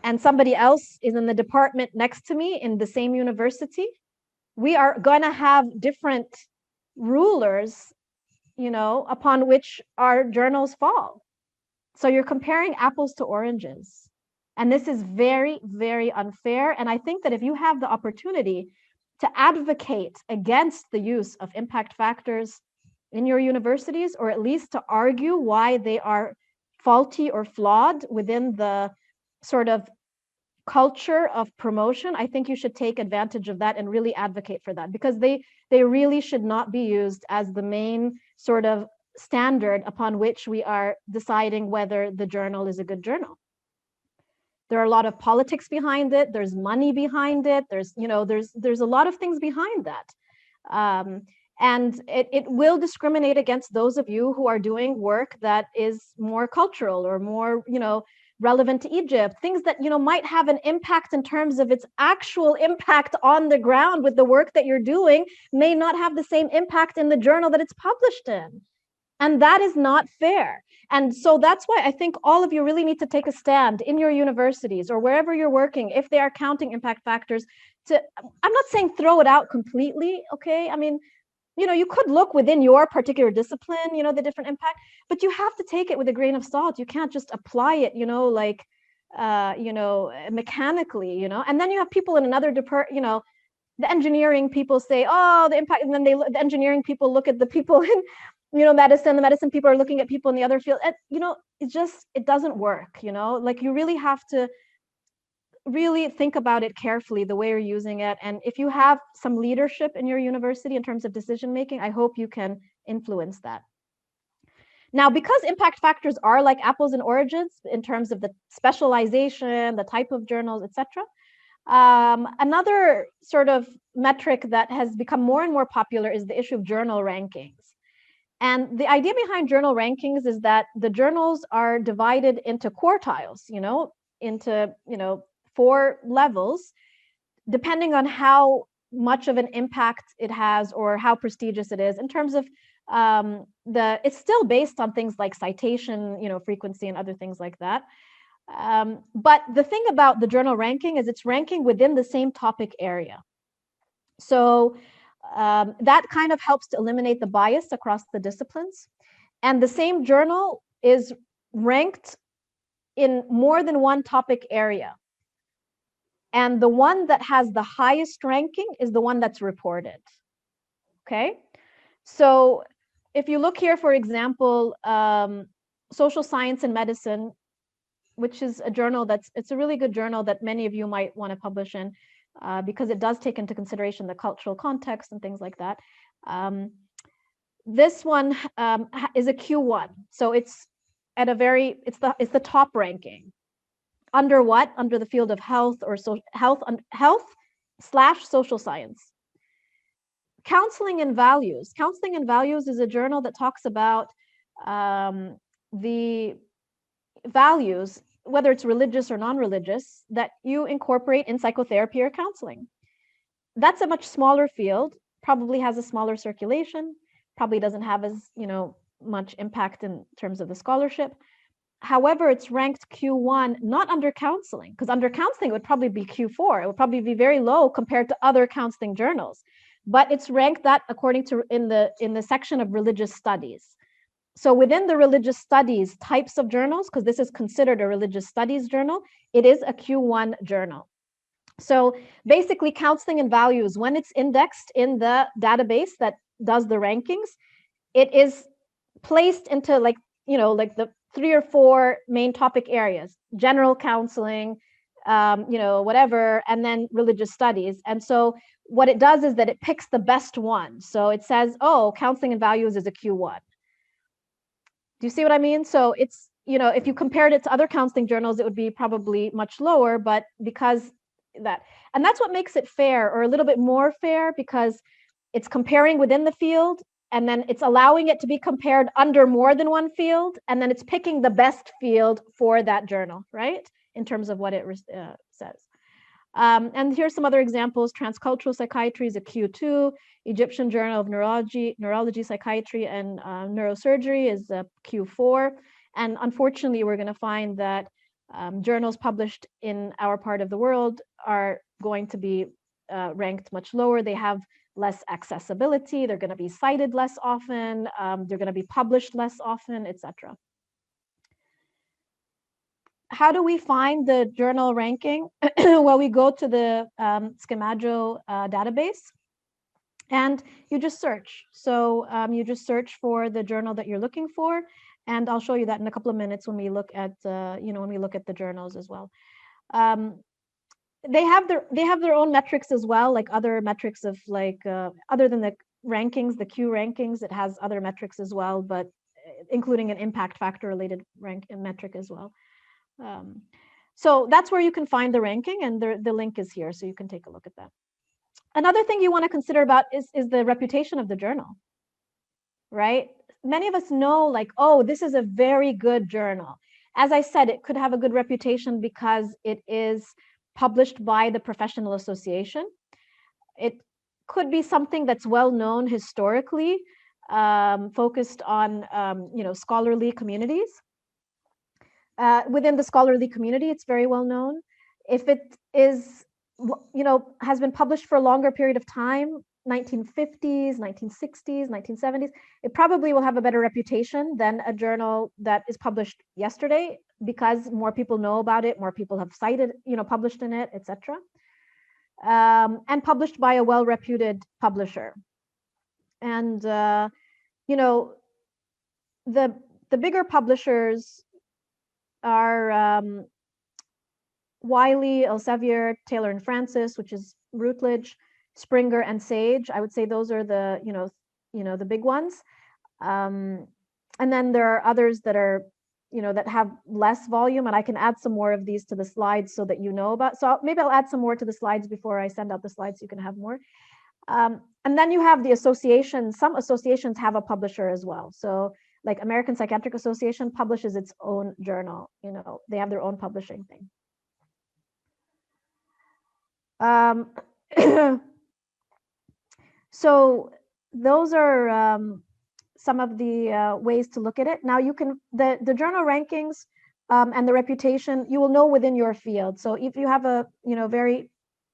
and somebody else is in the department next to me in the same university, we are going to have different rulers, upon which our journals fall. So you're comparing apples to oranges. And this is very, very unfair. And I think that if you have the opportunity to advocate against the use of impact factors in your universities, or at least to argue why they are faulty or flawed within the sort of culture of promotion, I think you should take advantage of that and really advocate for that, because they really should not be used as the main sort of standard upon which we are deciding whether the journal is a good journal. There are a lot of politics behind it. There's money behind it. There's a lot of things behind that. And it will discriminate against those of you who are doing work that is more cultural or more, relevant to Egypt, things that, might have an impact in terms of its actual impact on the ground with the work that you're doing may not have the same impact in the journal that it's published in. And that is not fair. And so that's why I think all of you really need to take a stand in your universities or wherever you're working, if they are counting impact factors, I'm not saying throw it out completely, okay? I mean, you could look within your particular discipline, the different impact, but you have to take it with a grain of salt. You can't just apply it, mechanically, and then you have people in another department, the engineering people say, oh, the impact, and then the engineering people look at the people in, medicine, the medicine people are looking at people in the other field. And, it doesn't work, like you really have to really think about it carefully, the way you're using it. And if you have some leadership in your university in terms of decision making, I hope you can influence that. Now, because impact factors are like apples and oranges in terms of the specialization, the type of journals, etc., another sort of metric that has become more and more popular is the issue of journal rankings. And the idea behind journal rankings is that the journals are divided into quartiles, into, 4 levels, depending on how much of an impact it has or how prestigious it is in terms of it's still based on things like citation, frequency and other things like that. But the thing about the journal ranking is it's ranking within the same topic area. So that kind of helps to eliminate the bias across the disciplines. And the same journal is ranked in more than one topic area. And the one that has the highest ranking is the one that's reported. Okay, so if you look here, for example, Social Science and Medicine, which is a journal it's a really good journal that many of you might want to publish in, because it does take into consideration the cultural context and things like that. This one is a Q1, so it's at it's the top ranking. Under what? Under the field of health or health/social science. Counseling and Values. Counseling and Values is a journal that talks about the values, whether it's religious or non-religious, that you incorporate in psychotherapy or counseling. That's a much smaller field, probably has a smaller circulation, probably doesn't have as, much impact in terms of the scholarship. However, it's ranked Q1, not under counseling, because under counseling, it would probably be Q4. It would probably be very low compared to other counseling journals. But it's ranked that according to in the section of religious studies. So within the religious studies types of journals, because this is considered a religious studies journal, it is a Q1 journal. So basically, Counseling and Values, when it's indexed in the database that does the rankings, it is placed into like the 3 or 4 main topic areas: general counseling, whatever, and then religious studies. And so what it does is that it picks the best one. So it says, oh, Counseling and Values is a Q1. Do you see what I mean? So it's, if you compared it to other counseling journals, it would be probably much lower, but because that, and that's what makes it fair, or a little bit more fair, because it's comparing within the field, and then it's allowing it to be compared under more than one field, and then it's picking the best field for that journal, right? In terms of what it says. And here's some other examples. Transcultural Psychiatry is a Q2. Egyptian Journal of Neurology, Psychiatry, and Neurosurgery is a Q4. And unfortunately, we're going to find that journals published in our part of the world are going to be ranked much lower. They have less accessibility. They're going to be cited less often. They're going to be published less often, etc. How do we find the journal ranking? Well, we go to the 𝓜𝓸𝓷𝓪 database, and you just search. So you just search for the journal that you're looking for, and I'll show you that in a couple of minutes when we look at the journals as well. They have their own metrics as well, like other metrics of other than the rankings, the Q rankings. It has other metrics as well, but including an impact factor related metric as well. So that's where you can find the ranking, and the link is here, so you can take a look at that. Another thing you want to consider about is the reputation of the journal, right? Many of us know, like, oh, this is a very good journal. As I said, it could have a good reputation because it is published by the professional association. It could be something that's well known historically, focused on scholarly communities. Within the scholarly community, it's very well known. If it is, has been published for a longer period of time, 1950s, 1960s, 1970s, it probably will have a better reputation than a journal that is published yesterday, because more people know about it, more people have cited, published in it, etc. And published by a well-reputed publisher. And the bigger publishers are Wiley, Elsevier, Taylor and Francis, which is Routledge, Springer and Sage. I would say those are the the big ones. And then there are others that are that have less volume, and I can add some more of these to the slides so that you know about. So maybe I'll add some more to the slides before I send out the slides so you can have more. And then you have the associations. Some associations have a publisher as well. So like American Psychiatric Association publishes its own journal. You know, they have their own publishing thing. So those are some of the ways to look at it. Now you can, the journal rankings and the reputation, you will know within your field. So if you have a, very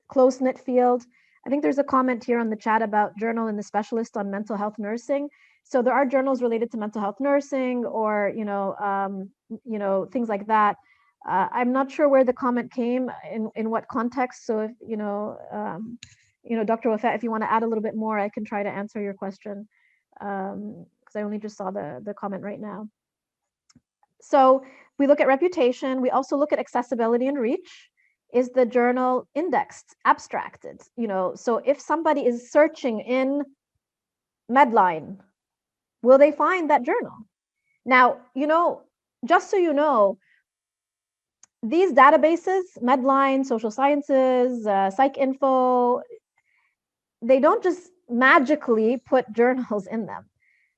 close-knit field, I think there's a comment here on the chat about journal and the specialist on mental health nursing. So there are journals related to mental health nursing or, things like that. I'm not sure where the comment came, in what context. So if, Dr. Wafat, if you want to add a little bit more, I can try to answer your question, because I only just saw the comment right now. So we look at reputation. We also look at accessibility and reach. Is the journal indexed, abstracted? So if somebody is searching in Medline, will they find that journal? Now, just so you know, these databases, Medline, Social Sciences, PsycInfo, they don't just magically put journals in them.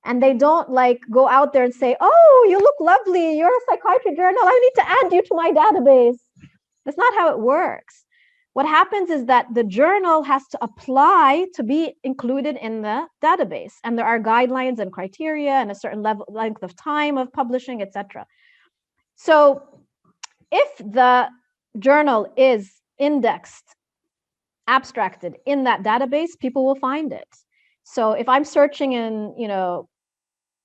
And they don't like go out there and say, oh, you look lovely, you're a psychiatry journal, I need to add you to my database. That's not how it works. What happens is that the journal has to apply to be included in the database. And there are guidelines and criteria and a certain length of time of publishing, etc. So if the journal is indexed, abstracted in that database, people will find it. So if I'm searching in,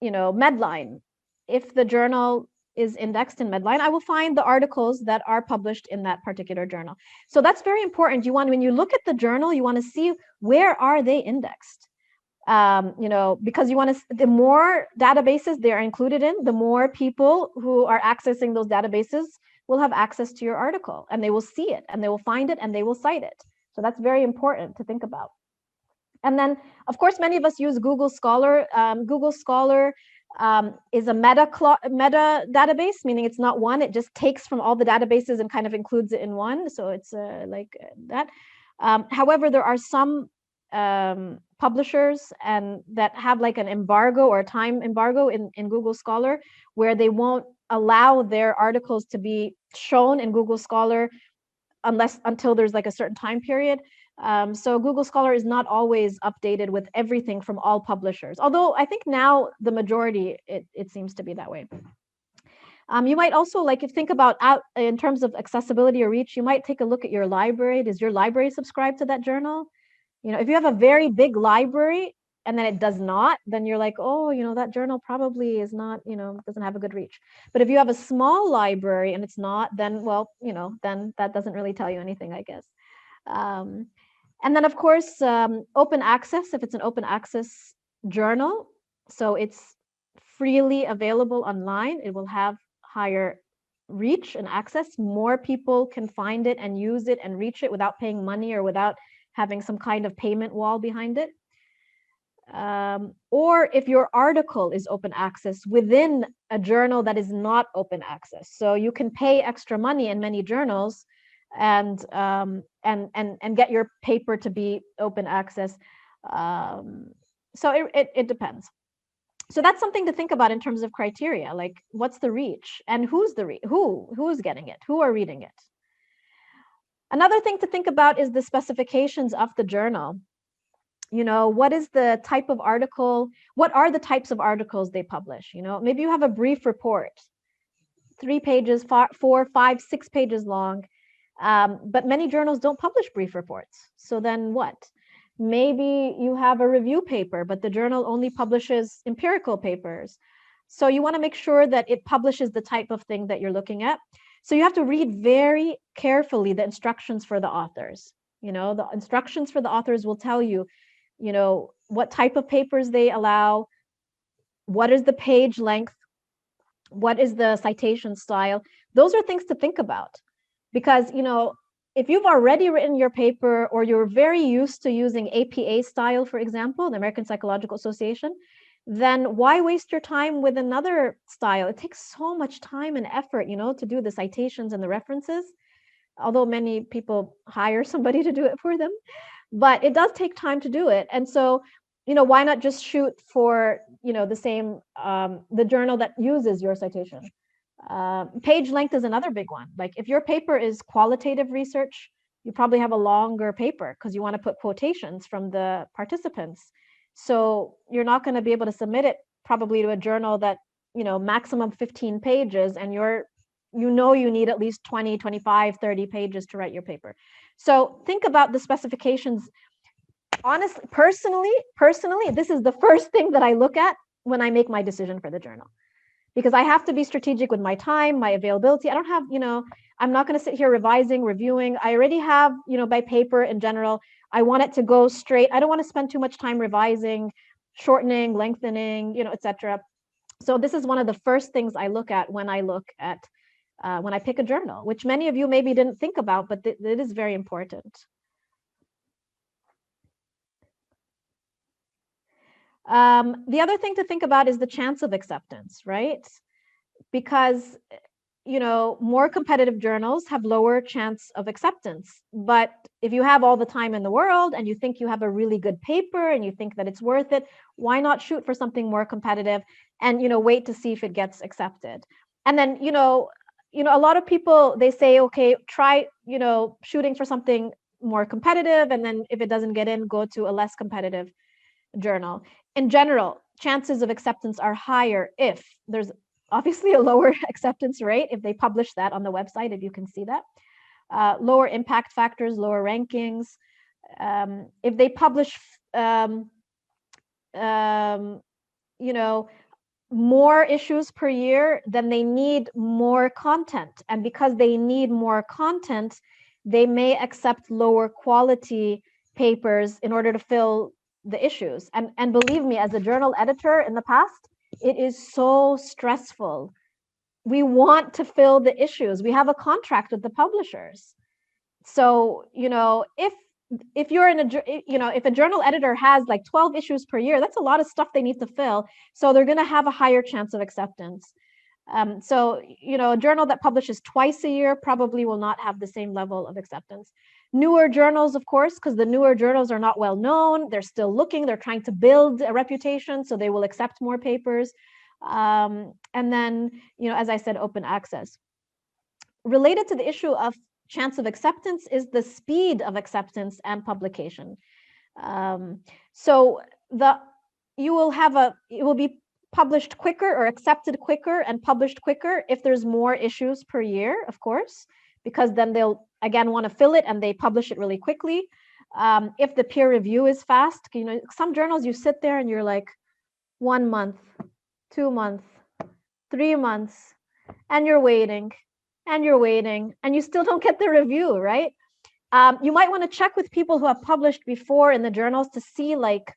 Medline, if the journal is indexed in Medline, I will find the articles that are published in that particular journal. So that's very important. When you look at the journal, you want to see where are they indexed. Because you want to, the more databases they are included in, the more people who are accessing those databases will have access to your article, and they will see it and they will find it and they will cite it. So that's very important to think about. And then, of course, many of us use Google Scholar. Google Scholar is a meta database, meaning it's not one. It just takes from all the databases and kind of includes it in one. So it's like that. However, there are some publishers and that have like an embargo or a time embargo in Google Scholar, where they won't allow their articles to be shown in Google Scholar until there's like a certain time period. So Google Scholar is not always updated with everything from all publishers, although I think now the majority, it seems to be that way. You might also, like, if think about in terms of accessibility or reach, you might take a look at your library. Does your library subscribe to that journal? If you have a very big library and then it does not, then you're like, oh, that journal probably is not, doesn't have a good reach. But if you have a small library and it's not, then, well, then that doesn't really tell you anything, I guess. And then, of course, open access, if it's an open access journal, so it's freely available online, it will have higher reach and access. More people can find it and use it and reach it without paying money or without having some kind of payment wall behind it. Or if your article is open access within a journal that is not open access. So you can pay extra money in many journals and get your paper to be open access. So it depends. So that's something to think about in terms of criteria, like what's the reach and who's who's getting it, who are reading it. Another thing to think about is the specifications of the journal. What is the type of article? What are the types of articles they publish? Maybe you have a brief report, 3 pages, 4, 5, 6 pages long. But many journals don't publish brief reports. So then what? Maybe you have a review paper, but the journal only publishes empirical papers. So you want to make sure that it publishes the type of thing that you're looking at. So you have to read very carefully the instructions for the authors. The instructions for the authors will tell you, what type of papers they allow, what is the page length, what is the citation style. Those are things to think about. Because, if you've already written your paper or you're very used to using APA style, for example, the American Psychological Association, then why waste your time with another style? It takes so much time and effort, to do the citations and the references, although many people hire somebody to do it for them. but it does take time to do it. And so, why not just shoot for, the same, the journal that uses your citation? Page length is another big one. Like if your paper is qualitative research, you probably have a longer paper because you want to put quotations from the participants. So you're not going to be able to submit it probably to a journal that, maximum 15 pages, and you need at least 20, 25, 30 pages to write your paper. So think about the specifications. Honestly, personally, this is the first thing that I look at when I make my decision for the journal, because I have to be strategic with my time, my availability. I don't have, I'm not going to sit here revising, reviewing. I already have, my paper in general. I want it to go straight. I don't want to spend too much time revising, shortening, lengthening, etc. So this is one of the first things I look at when I pick a journal, which many of you maybe didn't think about, but it is very important. The other thing to think about is the chance of acceptance, right? Because, more competitive journals have lower chance of acceptance. But if you have all the time in the world and you think you have a really good paper and you think that it's worth it, why not shoot for something more competitive and, wait to see if it gets accepted? And then, a lot of people, they say, okay, try, shooting for something more competitive. And then if it doesn't get in, go to a less competitive journal. In general, chances of acceptance are higher if there's obviously a lower acceptance rate if they publish that on the website, if you can see that. Lower impact factors, lower rankings. If they publish, more issues per year, then they need more content. And because they need more content, they may accept lower quality papers in order to fill the issues. And believe me, as a journal editor in the past, it is so stressful. We want to fill the issues. We have a contract with the publishers. So, if you're in if a journal editor has like 12 issues per year, that's a lot of stuff they need to fill. So they're going to have a higher chance of acceptance. So, a journal that publishes twice a year probably will not have the same level of acceptance. Newer journals, of course, because the newer journals are not well known. They're still looking. They're trying to build a reputation, so they will accept more papers. And then, as I said, open access. Related to the issue of chance of acceptance is the speed of acceptance and publication. So it will be published quicker or accepted quicker and published quicker if there's more issues per year, of course, because then they'll again want to fill it and they publish it really quickly. If the peer review is fast, some journals you sit there and you're like 1 month, 2 months, 3 months, and you're waiting and you're waiting and you still don't get the review, right? You might want to check with people who have published before in the journals to see like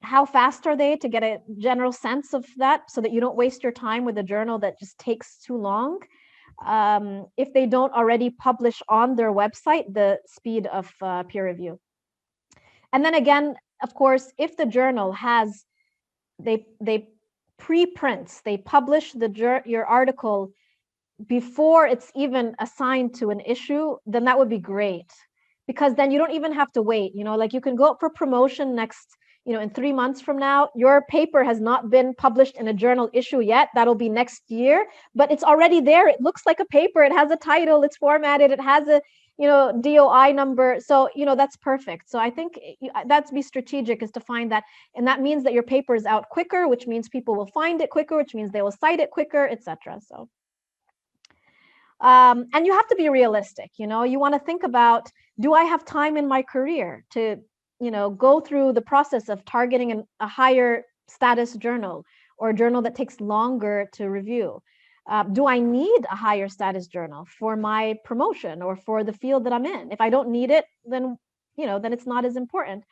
how fast are they, to get a general sense of that so that you don't waste your time with a journal that just takes too long. If they don't already publish on their website the speed of peer review. And then again, of course, if the journal has, they preprints, they publish your article before it's even assigned to an issue, then that would be great, because then you don't even have to wait. Like you can go up for promotion next, in 3 months from now. Your paper has not been published in a journal issue yet. That'll be next year, but it's already there. It looks like a paper. It has a title. It's formatted. It has a DOI number. So that's perfect. So I think that's be strategic, is to find that, and that means that your paper is out quicker, which means people will find it quicker, which means they will cite it quicker, etc. So. And you have to be realistic. You want to think about, do I have time in my career to, go through the process of targeting a higher status journal, or a journal that takes longer to review? Do I need a higher status journal for my promotion or for the field that I'm in? If I don't need it, then, then it's not as important.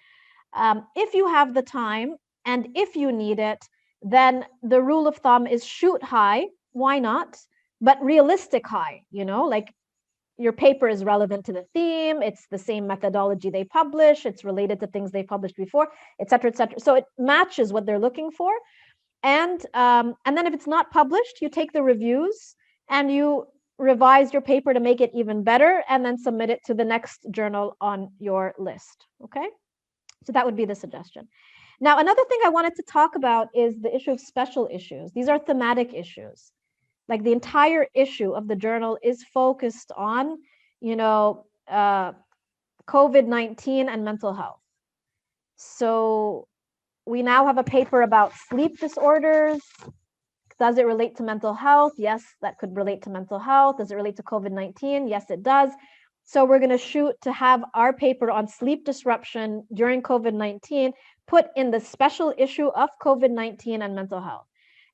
If you have the time and if you need it, then the rule of thumb is shoot high. Why not? But realistic high, like your paper is relevant to the theme, it's the same methodology they publish, it's related to things they published before, et cetera, et cetera. So it matches what they're looking for. And then if it's not published, you take the reviews and you revise your paper to make it even better, and then submit it to the next journal on your list. Okay, so that would be the suggestion. Now, another thing I wanted to talk about is the issue of special issues. These are thematic issues. Like the entire issue of the journal is focused on, you know, COVID-19 and mental health. So we now have a paper about sleep disorders. Does it relate to mental health? Yes, that could relate to mental health. Does it relate to COVID-19? Yes, it does. So we're going to shoot to have our paper on sleep disruption during COVID-19 put in the special issue of COVID-19 and mental health.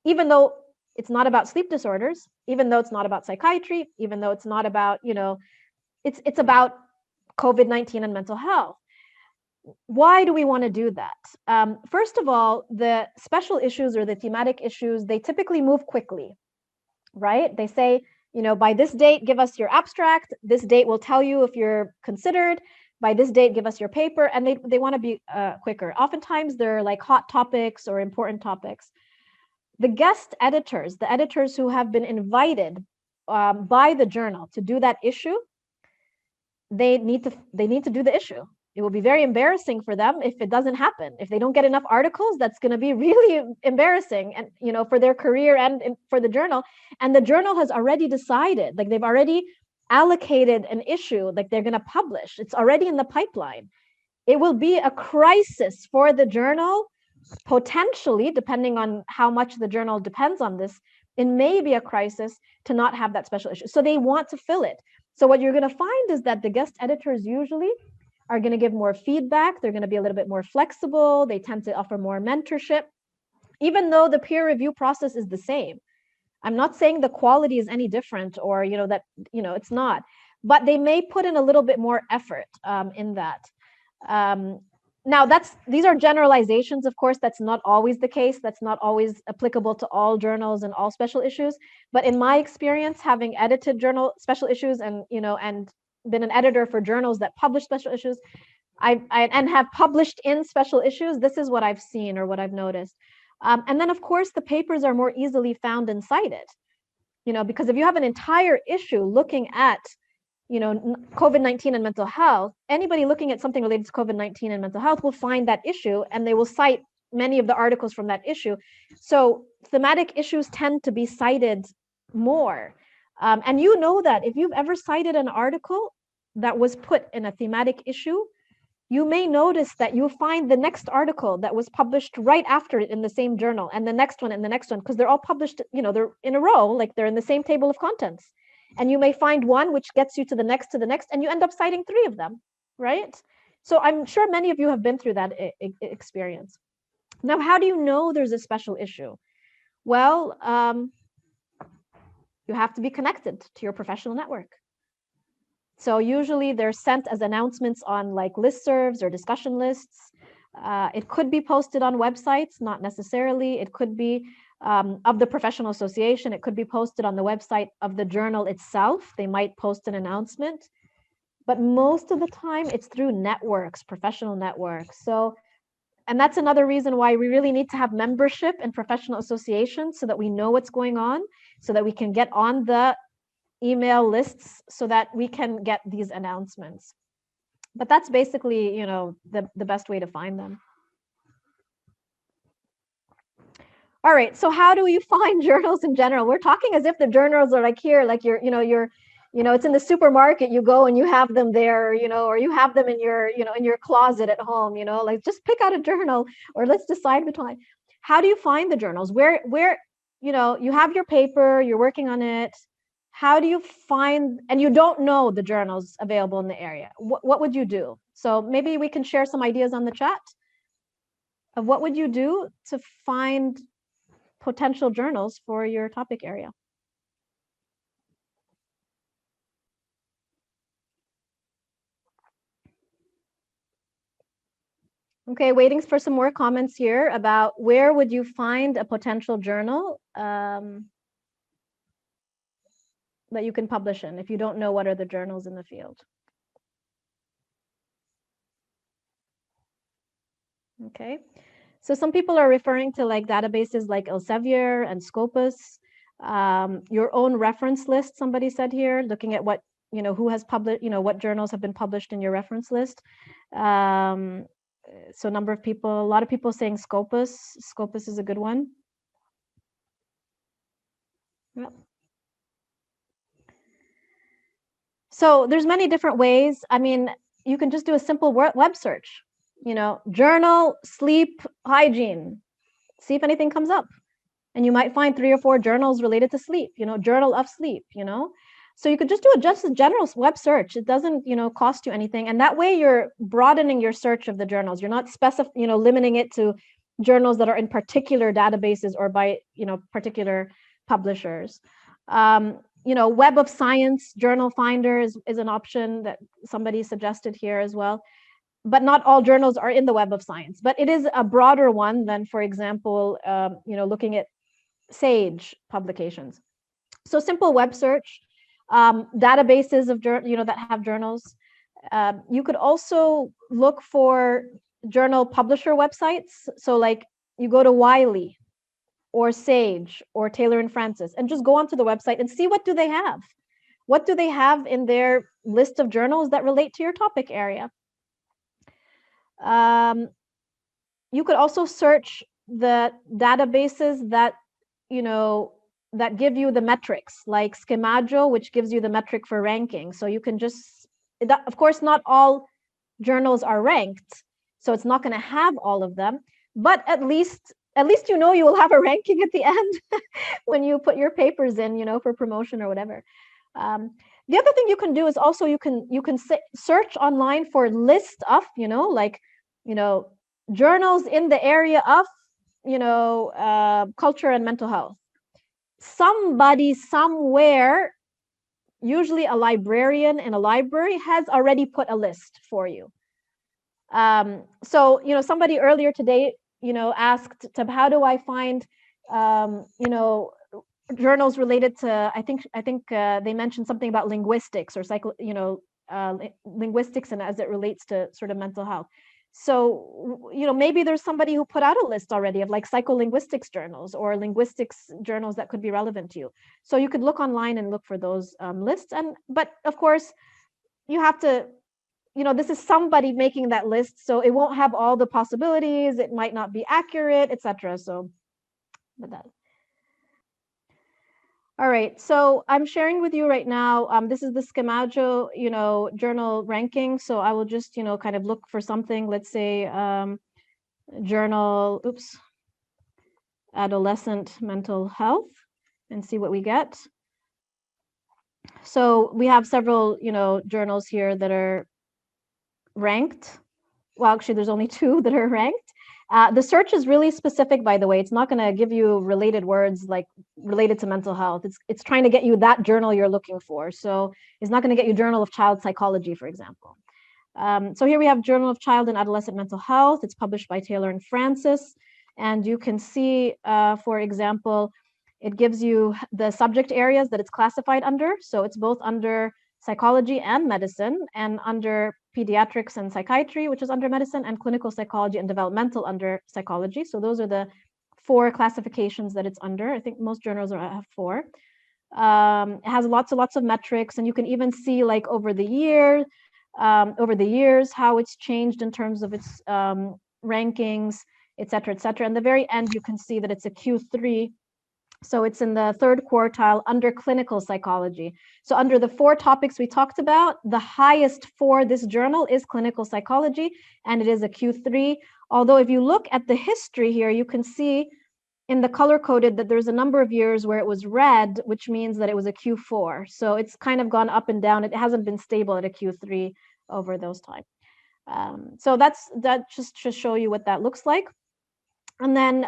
Even though it's not about sleep disorders, even though it's not about psychiatry, even though it's not about, you know, it's about COVID-19 and mental health. Why do we want to do that? First of all, the special issues or the thematic issues, they typically move quickly, right? They say, you know, by this date, give us your abstract. This date will tell you if you're considered. By this date, give us your paper. And they want to be quicker. Oftentimes, they're like hot topics or important topics. The guest editors, the editors who have been invited by the journal to do that issue, they need to do the issue. It will be very embarrassing for them if it doesn't happen. If they don't get enough articles, that's going to be really embarrassing, and you know, for their career and for the journal. And the journal has already decided, like they've already allocated an issue, like they're going to publish. It's already in the pipeline. It will be a crisis for the journal, potentially, depending on how much the journal depends on this. It may be a crisis to not have that special issue. So they want to fill it. So what you're going to find is that the guest editors usually are going to give more feedback. They're going to be a little bit more flexible. They tend to offer more mentorship, even though the peer review process is the same. I'm not saying the quality is any different, or, you know, that, you know, it's not, but they may put in a little bit more effort in that. Now, these are generalizations, of course. That's not always the case. That's not always applicable to all journals and all special issues. But in my experience, having edited journal special issues and, you know, and been an editor for journals that publish special issues, and have published in special issues, this is what I've seen or what I've noticed. And then, of course, the papers are more easily found and cited, you know, because if you have an entire issue looking at, you know, COVID-19 and mental health, anybody looking at something related to COVID-19 and mental health will find that issue, and they will cite many of the articles from that issue. So thematic issues tend to be cited more. And you know that if you've ever cited an article that was put in a thematic issue, you may notice that you'll find the next article that was published right after it in the same journal, and the next one and the next one, because they're all published, you know, they're in a row, like they're in the same table of contents. And you may find one which gets you to the next, and you end up citing 3 of them, right? So I'm sure many of you have been through that experience. Now, how do you know there's a special issue? Well, you have to be connected to your professional network. So usually they're sent as announcements on like listservs or discussion lists. It could be posted on websites, not necessarily. It could be of the professional association. It could be posted on the website of the journal itself. They might post an announcement. But most of the time, it's through networks, professional networks. So, and that's another reason why we really need to have membership in professional associations so that we know what's going on, so that we can get on the email lists, so that we can get these announcements. But that's basically, you know, the best way to find them. All right, so how do you find journals in general? We're talking as if the journals are like here, like you're, it's in the supermarket, you go and you have them there, you know, or you have them in your, in your closet at home, like just pick out a journal, or let's decide between. How do you find the journals? Where, you have your paper, you're working on it. How do you find, and you don't know the journals available in the area? What would you do? So maybe we can share some ideas on the chat of what would you do to find potential journals for your topic area. Okay, waiting for some more comments here about where would you find a potential journal that you can publish in if you don't know what are the journals in the field. Okay, so some people are referring to like databases like Elsevier and Scopus. Your own reference list, somebody said here, looking at what, who has published, what journals have been published in your reference list. So number of people, a lot of people saying Scopus. Scopus is a good one. Yep. So there's many different ways. I mean, you can just do a simple web search, journal, sleep, hygiene, see if anything comes up. And you might find 3 or 4 journals related to sleep, journal of sleep, So you could just do a general web search. It doesn't, cost you anything. And that way you're broadening your search of the journals. You're not limiting it to journals that are in particular databases or by, particular publishers. Web of Science journal finder is an option that somebody suggested here as well. But not all journals are in the Web of Science. But it is a broader one than, for example, looking at Sage publications. So simple web search, databases of that have journals. You could also look for journal publisher websites. So like you go to Wiley or Sage or Taylor and Francis and just go onto the website and see what do they have. What do they have in their list of journals that relate to your topic area? You could also search the databases that that give you the metrics, like 𝓜𝓸𝓷𝓪, which gives you the metric for ranking. So you can just, of course, not all journals are ranked, so it's not going to have all of them, but at least you will have a ranking at the end when you put your papers in, for promotion or whatever. The other thing you can do is also you can search online for list of, journals in the area of, culture and mental health. Somebody somewhere, usually a librarian in a library, has already put a list for you. So, somebody earlier today, asked, how do I find, journals related to, I think they mentioned something about linguistics or linguistics and as it relates to sort of mental health. So, maybe there's somebody who put out a list already of like psycholinguistics journals or linguistics journals that could be relevant to you. So you could look online and look for those lists. But of course, you have to, this is somebody making that list, so it won't have all the possibilities. It might not be accurate, etc. So, but that. All right, so I'm sharing with you right now, this is the 𝓜𝓸𝓷𝓪, journal ranking. So I will just, kind of look for something, let's say journal, adolescent mental health, and see what we get. So we have several, journals here that are ranked. Well, actually, there's only 2 that are ranked. The search is really specific, by the way. It's not going to give you related words like related to mental health. It's trying to get you that journal you're looking for. So it's not going to get you Journal of Child Psychology, for example. So here we have Journal of Child and Adolescent Mental Health. It's published by Taylor and Francis. And you can see, for example, it gives you the subject areas that it's classified under. So it's both under psychology and medicine, and under pediatrics and psychiatry, which is under medicine, and clinical psychology and developmental under psychology. So those are the 4 classifications that it's under. I think most journals have 4. It has lots of metrics, and you can even see like over the years how it's changed in terms of its rankings, etc., etc. And the very end, you can see that it's a Q3. So it's in the 3rd quartile under clinical psychology. So under the 4 topics we talked about, the highest for this journal is clinical psychology, and it is a Q3. Although if you look at the history here, you can see in the color-coded that there's a number of years where it was red, which means that it was a Q4. So it's kind of gone up and down. It hasn't been stable at a Q3 over those time. So that just to show you what that looks like. And then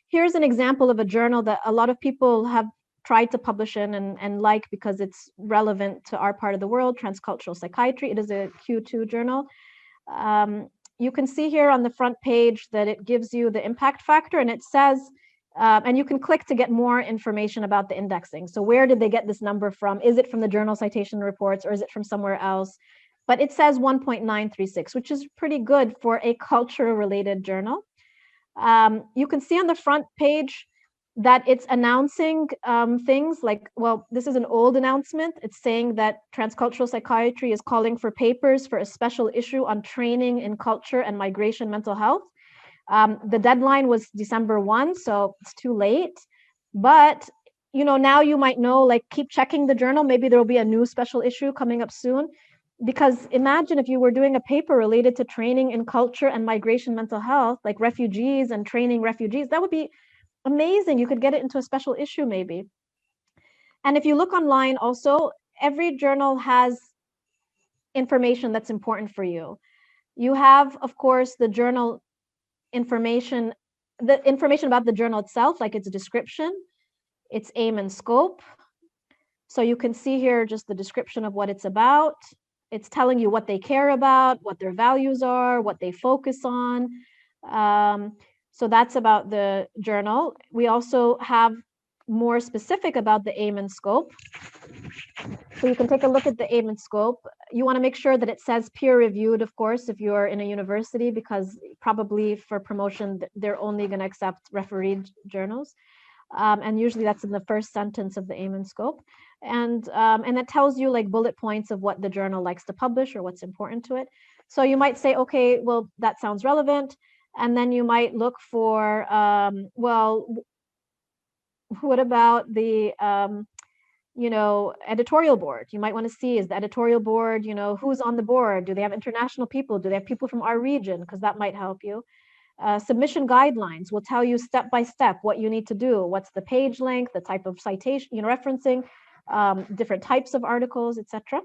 here's an example of a journal that a lot of people have tried to publish in and like because it's relevant to our part of the world, Transcultural Psychiatry. It is a Q2 journal. You can see here on the front page that it gives you the impact factor, and it says, and you can click to get more information about the indexing. So where did they get this number from? Is it from the journal citation reports, or is it from somewhere else? But it says 1.936, which is pretty good for a culture-related journal. You can see on the front page that it's announcing things like, well, this is an old announcement. It's saying that transcultural psychiatry is calling for papers for a special issue on training in culture and migration mental health. The deadline was December 1, so it's too late. But, you know, now you might know, like, keep checking the journal. Maybe there'll be a new special issue coming up soon. Because imagine if you were doing a paper related to training in culture and migration mental health, like refugees and training refugees, that would be amazing. You could get it into a special issue maybe. And if you look online also, every journal has information that's important for you. You have, of course, the journal information, the information about the journal itself, like its description, its aim and scope. So you can see here just the description of what it's about. It's telling you what they care about, what their values are, what they focus on. So that's about the journal. We also have more specific about the aim and scope. So you can take a look at the aim and scope. You want to make sure that it says peer reviewed, of course, if you're in a university, because probably for promotion, they're only going to accept refereed journals. And usually that's in the first sentence of the aim and scope. And it tells you like bullet points of what the journal likes to publish or what's important to it. So you might say, okay, well, that sounds relevant. And then you might look for, well, what about the, you know, editorial board? You might want to see, is the editorial board, you know, who's on the board? Do they have international people? Do they have people from our region? Because that might help you. Submission guidelines will tell you step by step what you need to do. What's the page length, the type of citation, you know, referencing, different types of articles, etc.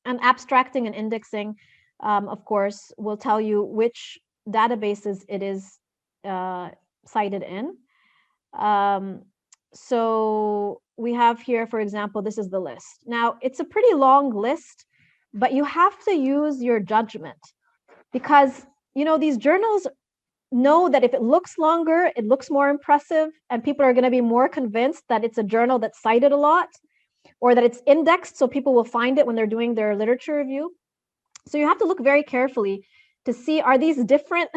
And abstracting and indexing, of course, will tell you which databases it is cited in. So we have here, for example, this is the list. Now, it's a pretty long list, but you have to use your judgment because, you know, these journals know that if it looks longer, it looks more impressive, and people are going to be more convinced that it's a journal that's cited a lot or that it's indexed so people will find it when they're doing their literature review. So you have to look very carefully to see, are these different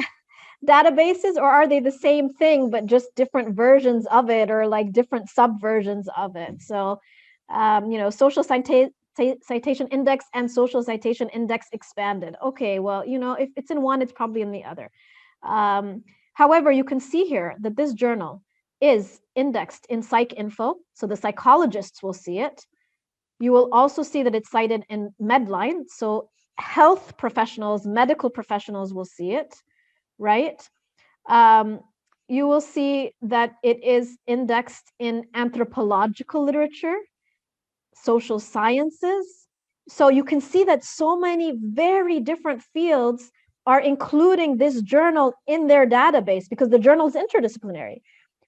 databases or are they the same thing but just different versions of it or like different subversions of it? So, you know, social citation index and social citation index expanded. Okay, well, you know, if it's in one, it's probably in the other. However, you can see here that this journal is indexed in PsycInfo, so the psychologists will see it. You will also see that it's cited in Medline, so health professionals, medical professionals will see it, right? You will see that it is indexed in anthropological literature, social sciences. So you can see that so many very different fields are including this journal in their database because the journal is interdisciplinary,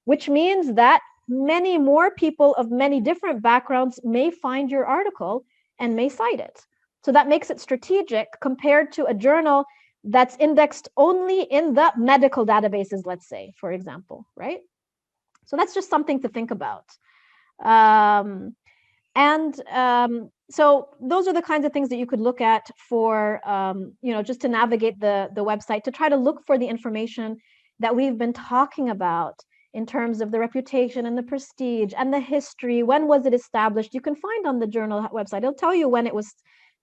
which means that many more people of many different backgrounds may find your article and may cite it. So that makes it strategic compared to a journal that's indexed only in the medical databases, let's say, for example, right? So that's just something to think about. So those are the kinds of things that you could look at for, you know, just to navigate the website, to try to look for the information that we've been talking about in terms of the reputation and the prestige and the history. When was it established? You can find on the journal website. It'll tell you when it was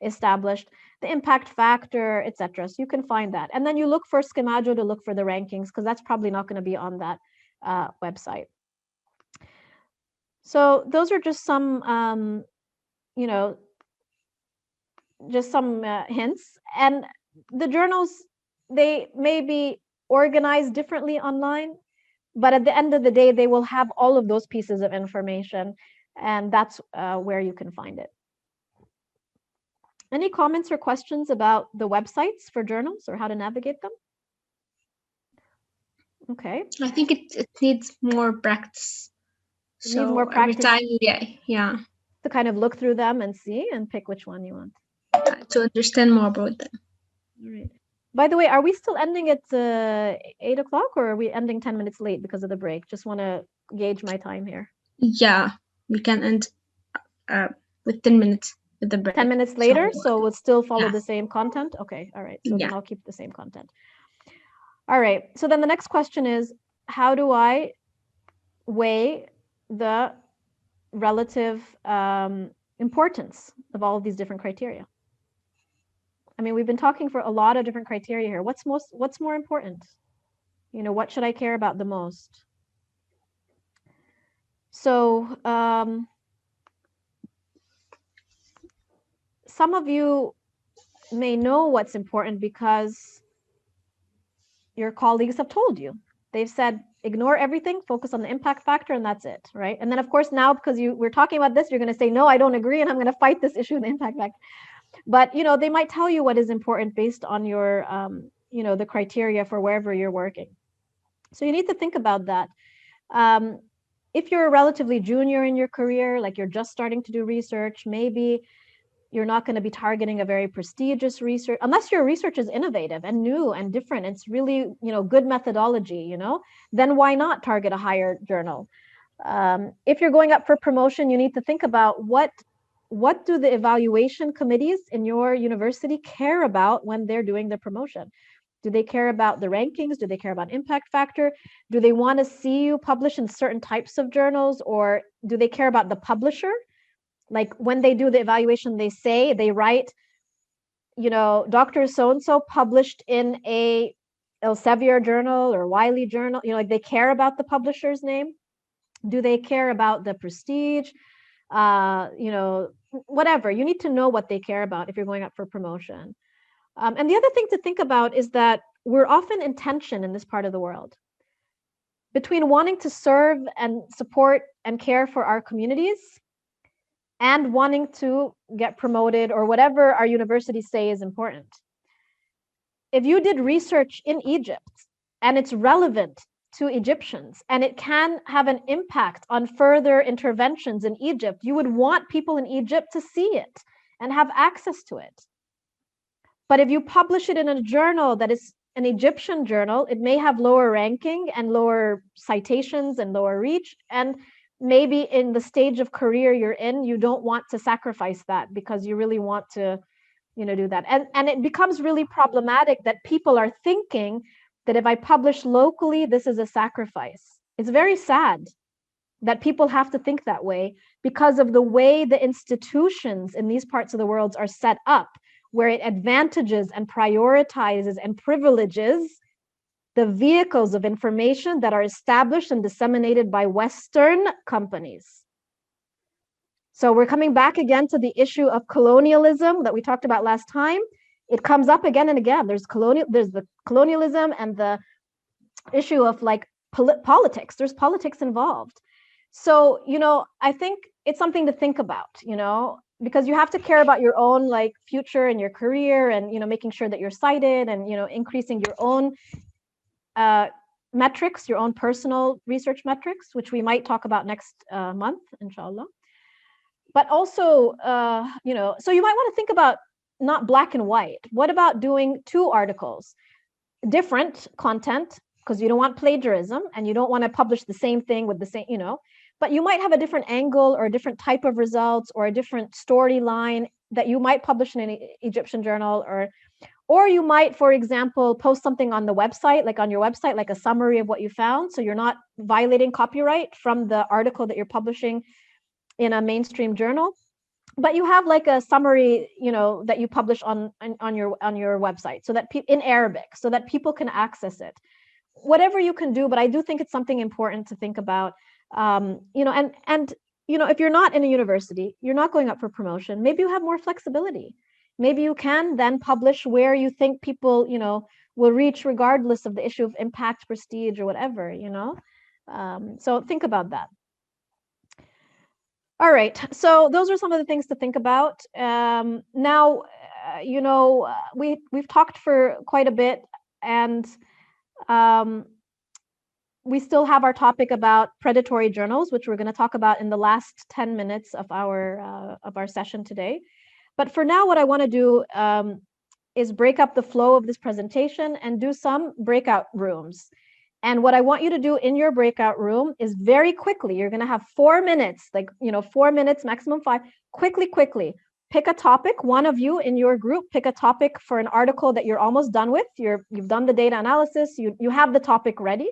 established, the impact factor, etc. So you can find that. And then you look for 𝓜𝓸𝓷𝓪 to look for the rankings, because that's probably not going to be on that website. So those are just some, you know, just some hints. And the journals, they may be organized differently online, but at the end of the day, they will have all of those pieces of information, and that's where you can find it. Any comments or questions about the websites for journals or how to navigate them? Okay. I think it needs more practice. It needs more practice. Every time, yeah. To kind of look through them and see and pick which one you want. To understand more about them. All right. By the way, are we still ending at 8 o'clock, or are we ending 10 minutes late because of the break? Just want to gauge my time here. Yeah, we can end with 10 minutes with the break. 10 minutes later, so we'll still follow the same content? Okay, all right. So then I'll keep the same content. All right, so then the next question is, how do I weigh the relative importance of all of these different criteria. I mean, we've been talking for a lot of different criteria here. What's more important? You know, what should I care about the most? So some of you may know what's important because your colleagues have told you. They've said, ignore everything, focus on the impact factor, and that's it, right? And then, of course, now because we're talking about this, you're going to say, no, I don't agree, and I'm going to fight this issue in the impact factor. But, you know, they might tell you what is important based on your, you know, the criteria for wherever you're working. So you need to think about that. If you're relatively junior in your career, like you're just starting to do research, maybe you're not going to be targeting a very prestigious research, unless your research is innovative and new and different. It's really, you know, good methodology, you know, then why not target a higher journal? If you're going up for promotion, you need to think about what do the evaluation committees in your university care about when they're doing the promotion? Do they care about the rankings? Do they care about impact factor? Do they want to see you publish in certain types of journals, or do they care about the publisher? Like when they do the evaluation, they write, you know, Dr. So-and-so published in a Elsevier journal or Wiley journal, you know, like they care about the publisher's name. Do they care about the prestige? You know, whatever. You need to know what they care about if you're going up for promotion. And the other thing to think about is that we're often in tension in this part of the world between wanting to serve and support and care for our communities and wanting to get promoted or whatever our universities say is important. If you did research in Egypt and it's relevant to Egyptians and it can have an impact on further interventions in Egypt, you would want people in Egypt to see it and have access to it. But if you publish it in a journal that is an Egyptian journal, it may have lower ranking and lower citations and lower reach, and maybe in the stage of career you're in, you don't want to sacrifice that because you really want to, you know, do that. And it becomes really problematic that people are thinking that if I publish locally, this is a sacrifice. It's very sad that people have to think that way because of the way the institutions in these parts of the world are set up, where it advantages and prioritizes and privileges the vehicles of information that are established and disseminated by Western companies. So we're coming back again to the issue of colonialism that we talked about last time. It comes up again and again. There's the colonialism and the issue of like politics. There's politics involved. So, you know, I think it's something to think about, you know, because you have to care about your own like future and your career and, you know, making sure that you're cited and, you know, increasing your own metrics, your own personal research metrics, which we might talk about next month, inshallah. But also, you know, so you might want to think about not black and white. What about doing 2 articles, different content, because you don't want plagiarism and you don't want to publish the same thing with the same, you know, but you might have a different angle or a different type of results or a different storyline that you might publish in an Egyptian journal, or you might, for example, post something on the website, like on your website, like a summary of what you found. So you're not violating copyright from the article that you're publishing in a mainstream journal, but you have like a summary, you know, that you publish on your website, so that in Arabic, so that people can access it. Whatever you can do, but I do think it's something important to think about. You know, and you know, if you're not in a university, you're not going up for promotion, maybe you have more flexibility. Maybe you can then publish where you think people, you know, will reach regardless of the issue of impact, prestige, or whatever, you know. So think about that. All right, so those are some of the things to think about. Now, you know, we've talked for quite a bit, and we still have our topic about predatory journals, which we're going to talk about in the last 10 minutes of our session today. But for now, what I want to do is break up the flow of this presentation and do some breakout rooms. And what I want you to do in your breakout room is very quickly, you're going to have 4 minutes, like, you know, 4 minutes, maximum 5, quickly, pick a topic. One of you in your group, pick a topic for an article that you're almost done with. You've done the data analysis, you have the topic ready.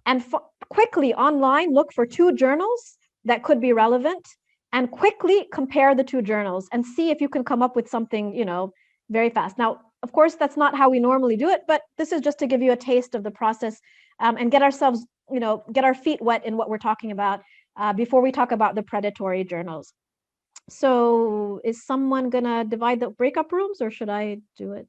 and quickly online look for 2 journals that could be relevant, and quickly compare the 2 journals and see if you can come up with something, you know, very fast. Now, of course, that's not how we normally do it, but this is just to give you a taste of the process, and get ourselves, you know, get our feet wet in what we're talking about before we talk about the predatory journals. So is someone gonna divide the breakup rooms, or should I do it?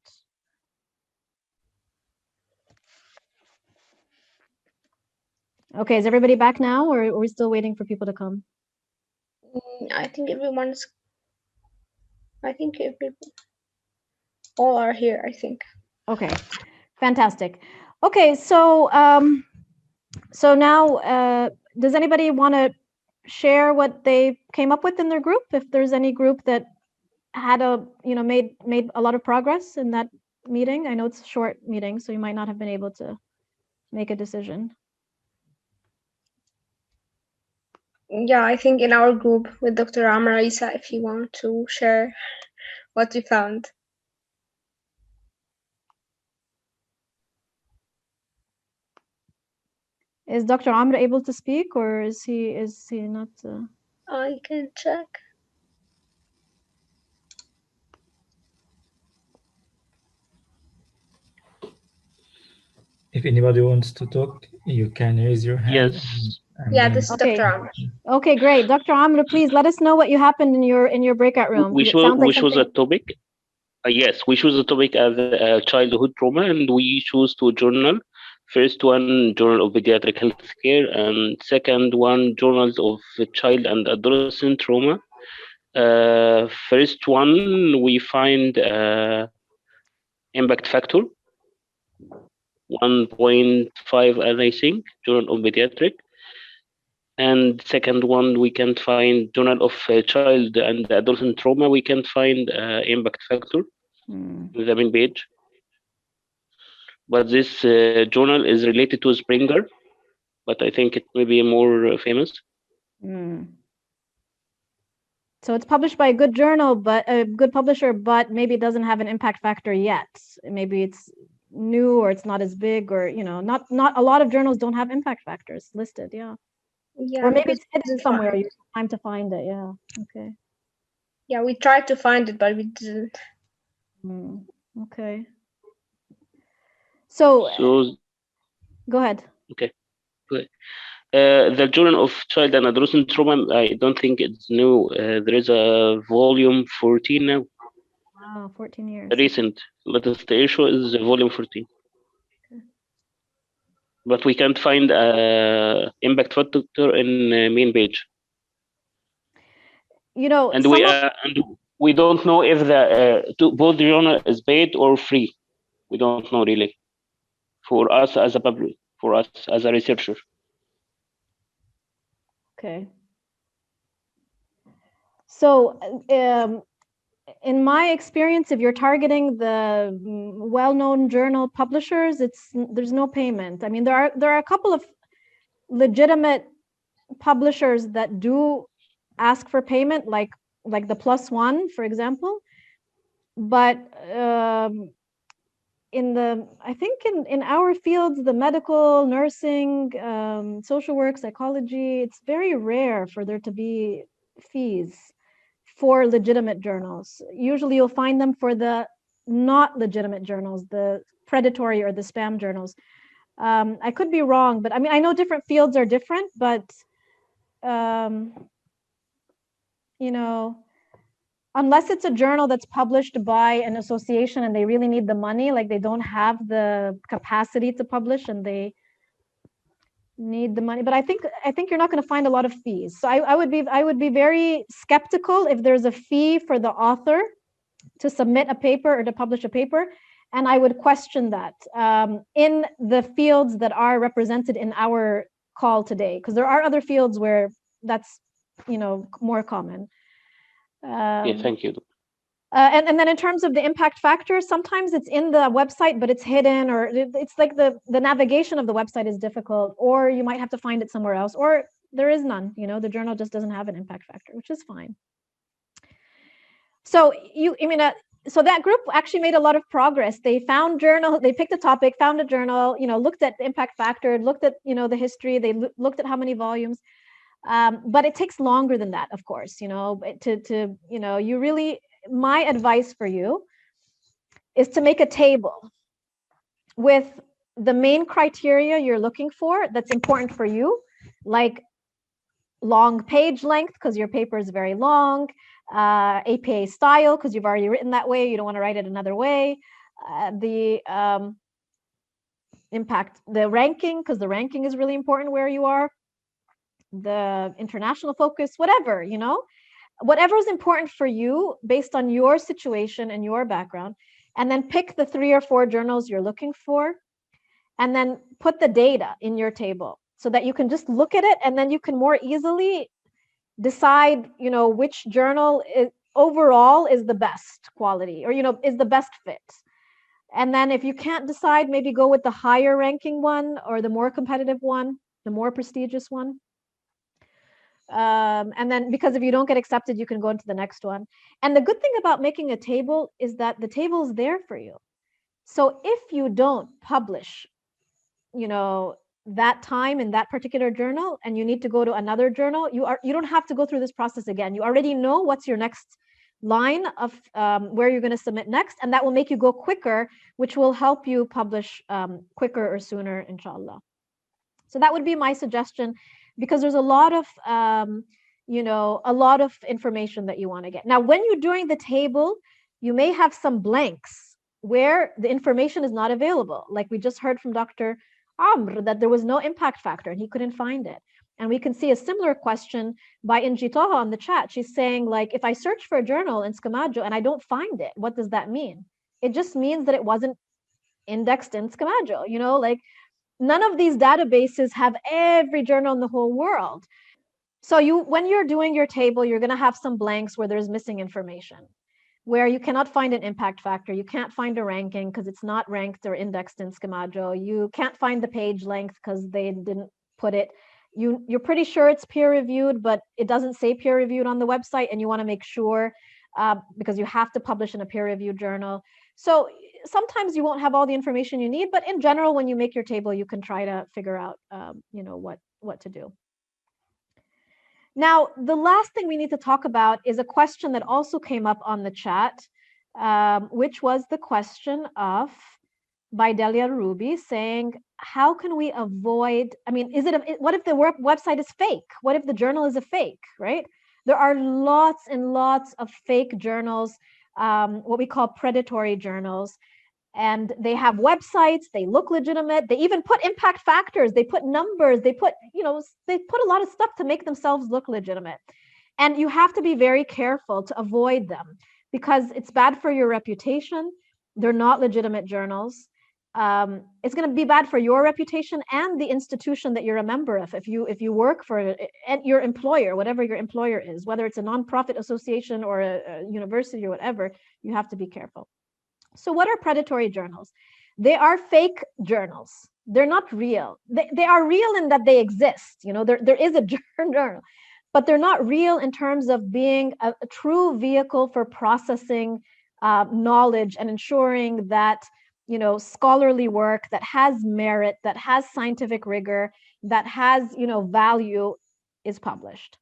Okay, is everybody back now, or are we still waiting for people to come? I think all are here, I think. Okay, fantastic. Okay, so so now, does anybody want to share what they came up with in their group? If there's any group that had a, you know, made a lot of progress in that meeting. I know it's a short meeting, so you might not have been able to make a decision. Yeah, I think in our group with Dr. Amer, if you want to share what we found. Is Dr. Amer able to speak, or is he not? I can check. If anybody wants to talk, you can raise your hand. Yes. Yeah, this is Okay. Dr. Amer. Okay, great. Dr. Amer, please let us know what you happened in your breakout room. We It sounds like chose a topic. Yes, we choose a topic as childhood trauma, and we choose 2 journal. First one, Journal of Pediatric Healthcare, and second one, Journals of Child and Adolescent Trauma. First one, we find impact factor 1.5, as I think, Journal of Pediatric. And second one, we can find Journal of Child and Adolescent Trauma. We can find impact factor in the main page. But this journal is related to Springer, but I think it may be more famous. So it's published by a good journal, but a good publisher, but maybe it doesn't have an impact factor yet. Maybe it's new, or it's not as big, or, you know, not a lot of journals don't have impact factors listed. Yeah. Yeah, Or maybe it's hidden somewhere. You have time to find it. Yeah. Okay. Yeah, we tried to find it, but we didn't. Okay. So go ahead. Okay. Good. The Journal of Child and Adolescent Trauma, I don't think it's new. There is a volume 14 now. Wow, 14 years. Recent. Latest issue is volume 14. Okay. But we can't find impact factor in main page. You know, and we don't know if the both journal is paid or free. We don't know really. For us as a public, for us as a researcher. Okay. So, in my experience, if you're targeting the well-known journal publishers, there's no payment. I mean, there are a couple of legitimate publishers that do ask for payment, like the +1, for example. But I think in our fields, the medical, nursing, social work, psychology, it's very rare for there to be fees for legitimate journals. Usually you'll find them for the not legitimate journals, the predatory or the spam journals. I could be wrong, but I mean, I know different fields are different, but you know, unless it's a journal that's published by an association and they really need the money, like they don't have the capacity to publish and they need the money. But I think you're not going to find a lot of fees. So I would be very skeptical if there's a fee for the author to submit a paper or to publish a paper. And I would question that in the fields that are represented in our call today, because there are other fields where that's, you know, more common. Yeah, thank you. And then in terms of the impact factor, sometimes it's in the website, but it's hidden, or it's like the navigation of the website is difficult, or you might have to find it somewhere else, or there is none. You know, the journal just doesn't have an impact factor, which is fine. So so that group actually made a lot of progress. They found journal, they picked a topic, found a journal, looked at the impact factor, looked at, the history, they looked at how many volumes. But it takes longer than that, of course, you really, my advice for you is to make a table with the main criteria you're looking for that's important for you, like long page length, because your paper is very long, APA style, because you've already written that way, you don't want to write it another way, the impact, the ranking, because the ranking is really important where you are, the international focus, whatever, whatever is important for you based on your situation and your background, and then pick the 3 or 4 journals you're looking for, and then put the data in your table so that you can just look at it, and then you can more easily decide, which journal overall is the best quality, or, is the best fit. And then if you can't decide, maybe go with the higher ranking one, or the more competitive one, the more prestigious one. And then, because if you don't get accepted, you can go into the next one. And the good thing about making a table is that the table is there for you. So if you don't publish, that time in that particular journal, and you need to go to another journal, you don't have to go through this process again. You already know what's your next line of where you're going to submit next, and that will make you go quicker, which will help you publish quicker or sooner, inshallah. So that would be my suggestion, because there's a lot of information that you want to get. Now, when you're doing the table, you may have some blanks where the information is not available. Like we just heard from Dr. Amer that there was no impact factor and he couldn't find it. And we can see a similar question by 𝓜𝓸𝓷𝓪 on the chat. She's saying, like, if I search for a journal in 𝓜𝓶𝓮𝓻 and I don't find it, what does that mean? It just means that it wasn't indexed in 𝓜𝓶𝓮𝓻, like none of these databases have every journal in the whole world. So when you're doing your table, you're going to have some blanks where there's missing information, where you cannot find an impact factor, you can't find a ranking because it's not ranked or indexed in 𝓜𝓶𝓻, you can't find the page length because they didn't put it. You're pretty sure it's peer reviewed, but it doesn't say peer reviewed on the website, and you want to make sure because you have to publish in a peer reviewed journal. So sometimes you won't have all the information you need, but in general, when you make your table, you can try to figure out, what to do. Now, the last thing we need to talk about is a question that also came up on the chat, which was the question of by 𝓜𝓸𝓷𝓪 saying, how can we avoid, what if the website is fake? What if the journal is a fake, right? There are lots and lots of fake journals, what we call predatory journals, and they have websites, they look legitimate, they even put impact factors, they put numbers, they put a lot of stuff to make themselves look legitimate. And you have to be very careful to avoid them, because it's bad for your reputation. They're not legitimate journals. It's going to be bad for your reputation and the institution that you're a member of. If you work for your employer, whatever your employer is, whether it's a nonprofit association or a university or whatever, you have to be careful. So what are predatory journals? They are fake journals. They're not real. They are real in that they exist. There is a journal, but they're not real in terms of being a true vehicle for processing knowledge and ensuring that scholarly work that has merit, that has scientific rigor, that has value is published.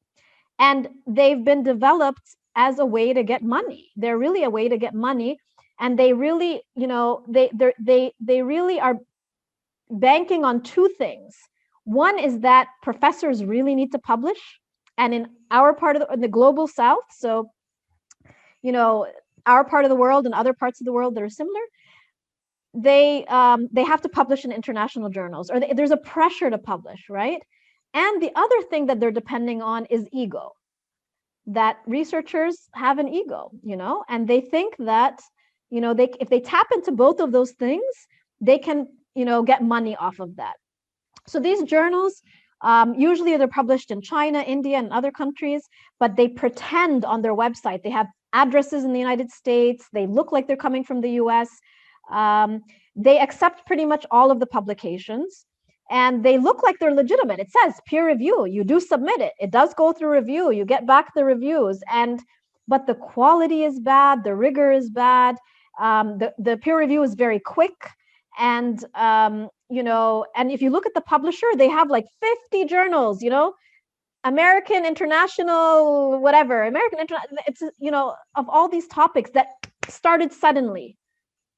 And they've been developed as a way to get money. They're really a way to get money. And they really, they really are banking on 2 things. One is that professors really need to publish, and in our part of the global South, so our part of the world and other parts of the world that are similar, they have to publish in international journals, or there's a pressure to publish, right? And the other thing that they're depending on is ego. That researchers have an ego, and they think that if they tap into both of those things, they can, get money off of that. So these journals, usually they're published in China, India, and other countries, but they pretend on their website. They have addresses in the United States. They look like they're coming from the US. They accept pretty much all of the publications, and they look like they're legitimate. It says peer review. You do submit it. It does go through review. You get back the reviews, and but the quality is bad, the rigor is bad, the peer review is very quick, and you know, and if you look at the publisher, they have like 50 journals, you know, American, international, whatever, American, it's, you know, of all these topics that started suddenly.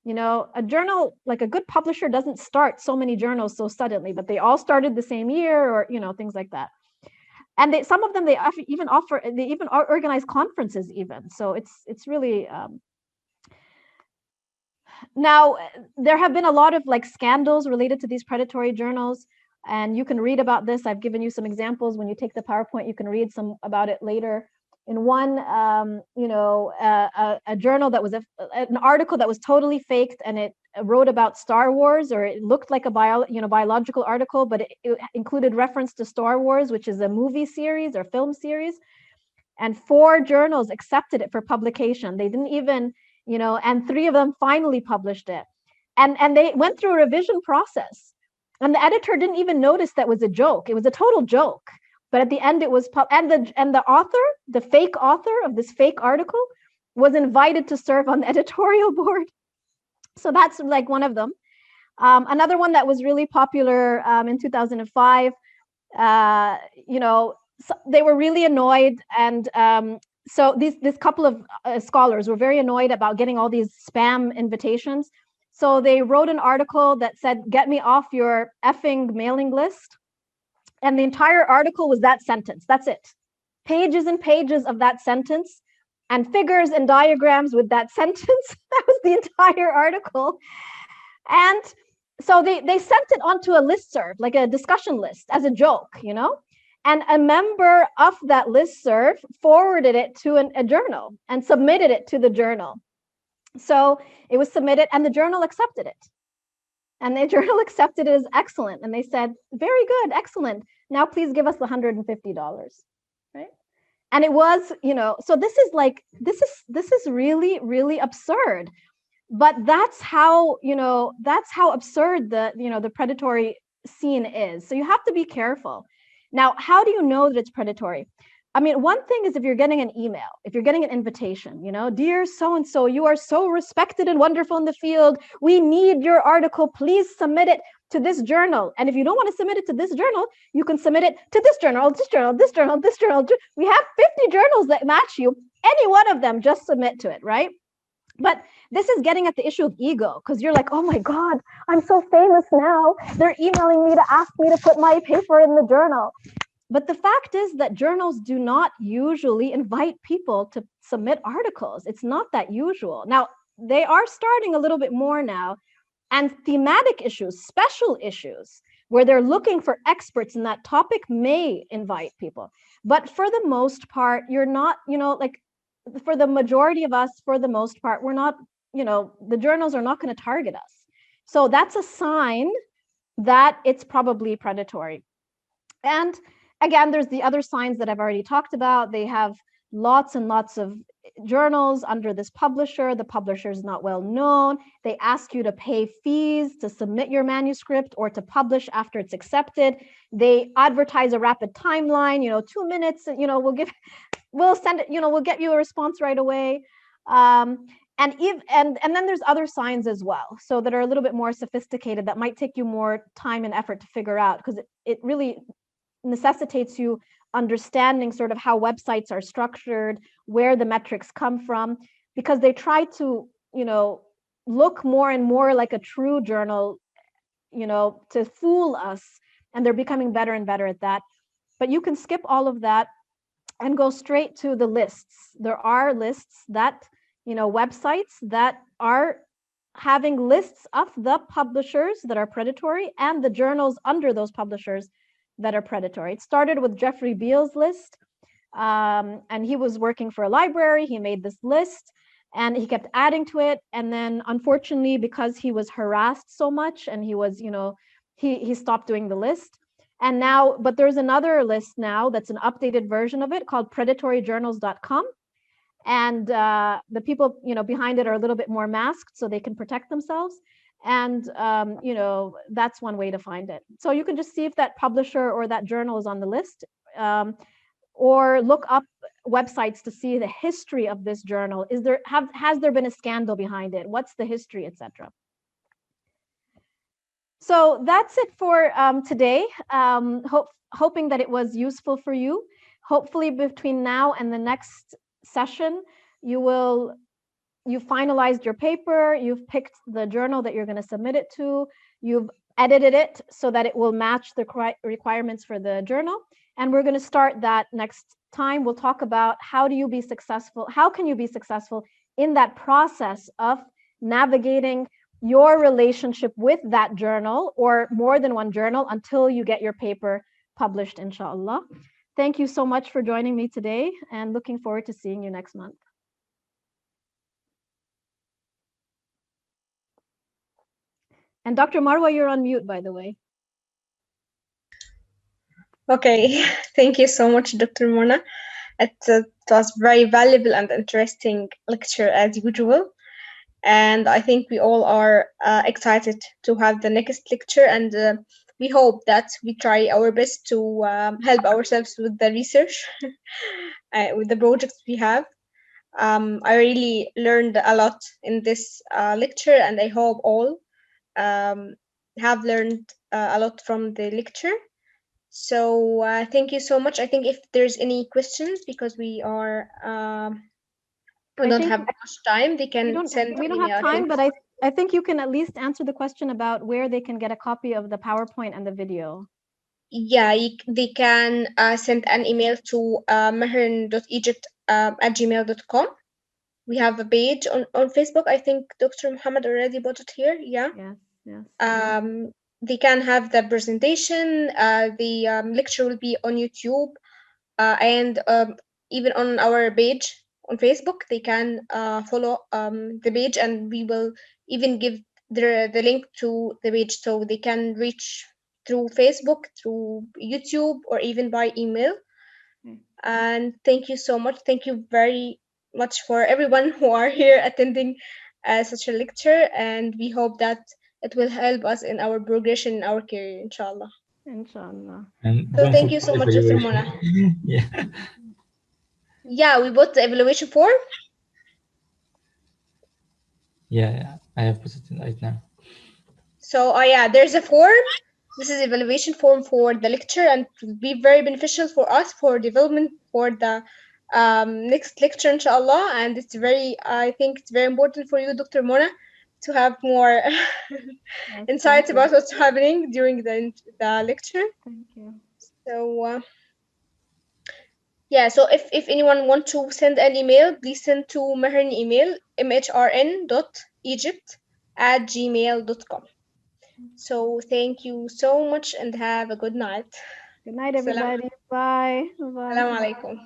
You know, a journal, like a good publisher doesn't start so many journals so suddenly, but they all started the same year, or, you know, things like that. And they, some of them, they even organize conferences even. So it's really, now there have been a lot of like scandals related to these predatory journals, and you can read about this. I've given you some examples. When you take the PowerPoint, you can read some about it later. In one, you know, a journal that was an article that was totally faked, and it wrote about Star Wars, or it looked like a biological article, but it included reference to Star Wars, which is a movie series or film series. And 4 journals accepted it for publication. They didn't even, you know, and 3 of them finally published it. And they went through a revision process. And the editor didn't even notice that was a joke. It was a total joke. But at the end, it was, and the author, the fake author of this fake article, was invited to serve on the editorial board. So that's like one of them. Another one that was really popular in 2005, you know, so they were really annoyed, and so this couple of scholars were very annoyed about getting all these spam invitations. So they wrote an article that said, "Get me off your effing mailing list." And the entire article was that sentence. That's it. Pages and pages of that sentence, and figures and diagrams with that sentence. That was the entire article. And so they sent it onto a listserv, like a discussion list, as a joke, you know? And a member of that listserv forwarded it to a journal and submitted it to the journal. So it was submitted, and the journal accepted it. And the journal accepted it as excellent. And they said, "Very good, excellent. Now please give us the $150, right?" And it was, you know, so this is like, this is really, really absurd. But that's how, you know, that's how absurd the, you know, the predatory scene is. So you have to be careful. Now, how do you know that it's predatory? I mean, one thing is if you're getting an email, if you're getting an invitation, you know, "Dear so-and-so, you are so respected and wonderful in the field. We need your article. Please submit it to this journal. And if you don't want to submit it to this journal, you can submit it to this journal, this journal, this journal, this journal. We have 50 journals that match you. Any one of them, just submit to it, right?" But this is getting at the issue of ego, because you're like, "Oh my God, I'm so famous now. They're emailing me to ask me to put my paper in the journal." But the fact is that journals do not usually invite people to submit articles. It's not that usual. Now, they are starting a little bit more now. And thematic issues, special issues, where they're looking for experts in that topic, may invite people. But for the most part, you're not, you know, like for the majority of us, for the most part, we're not, you know, the journals are not going to target us. So that's a sign that it's probably predatory. And again, there's the other signs that I've already talked about. They have lots and lots of journals under this publisher. The publisher is not well known. They ask you to pay fees to submit your manuscript or to publish after it's accepted. They advertise a rapid timeline, you know, 2 minutes, you know, we'll send it, you know, we'll get you a response right away. And then there's other signs as well, so that are a little bit more sophisticated, that might take you more time and effort to figure out, because it really necessitates you understanding sort of how websites are structured, where the metrics come from, because they try to, you know, look more and more like a true journal, you know, to fool us, and they're becoming better and better at that. But you can skip all of that and go straight to the lists. There are lists that, you know, websites that are having lists of the publishers that are predatory and the journals under those publishers that are predatory. It started with Jeffrey Beall's list, and he was working for a library. He made this list and he kept adding to it. And then unfortunately, because he was harassed so much and he was, you know, he stopped doing the list. And now, but there's another list now that's an updated version of it called predatoryjournals.com. And the people, you know, behind it are a little bit more masked so they can protect themselves. And, you know, that's one way to find it. So you can just see if that publisher or that journal is on the list. or look up websites to see the history of this journal. Has there been a scandal behind it? What's the history, etc. So that's it for today. Hoping that it was useful for you. Hopefully between now and the next session, you've finalized your paper, you've picked the journal that you're going to submit it to, you've edited it so that it will match the requirements for the journal. And we're going to start that next time. We'll talk about how can you be successful in that process of navigating your relationship with that journal or more than one journal until you get your paper published, inshallah. Thank you so much for joining me today and looking forward to seeing you next month. And Dr. Marwa, you're on mute, by the way. Okay, thank you so much, Dr. Mona. It was very valuable and interesting lecture as usual. And I think we all are excited to have the next lecture, and we hope that we try our best to help ourselves with the research, with the projects we have. I really learned a lot in this lecture, and I hope all have learned a lot from the lecture. So thank you so much. I think if there's any questions, because we are we don't have much time, they can send. We don't have time, but I think you can at least answer the question about where they can get a copy of the PowerPoint and the video. Yeah, they can send an email to @gmail.com. We have a page on Facebook. I think Dr. Muhammad already put it here. Yeah. Yes. They can have the presentation. The lecture will be on YouTube and even on our page on Facebook. They can follow the page, and we will even give the link to the page so they can reach through Facebook, through YouTube, or even by email. And thank you so much. Thank you very much for everyone who are here attending such a lecture, and we hope that it will help us in our progression in our career, inshallah. Inshallah. And so thank you so much, Dr. Mona. Yeah, we bought the evaluation form. Yeah, I have put it in right now. So yeah, there's a form. This is evaluation form for the lecture, and it will be very beneficial for us for development for the next lecture, inshallah. And I think it's very important for you, Dr. Mona, to have more insights about what's happening during the lecture. Thank you. So yeah, so if anyone wants to send an email, please send to Mehrn email, mhrn.egypt@gmail.com. So thank you so much and have a good night. Good night, everybody. Bye. Assalamu alaikum.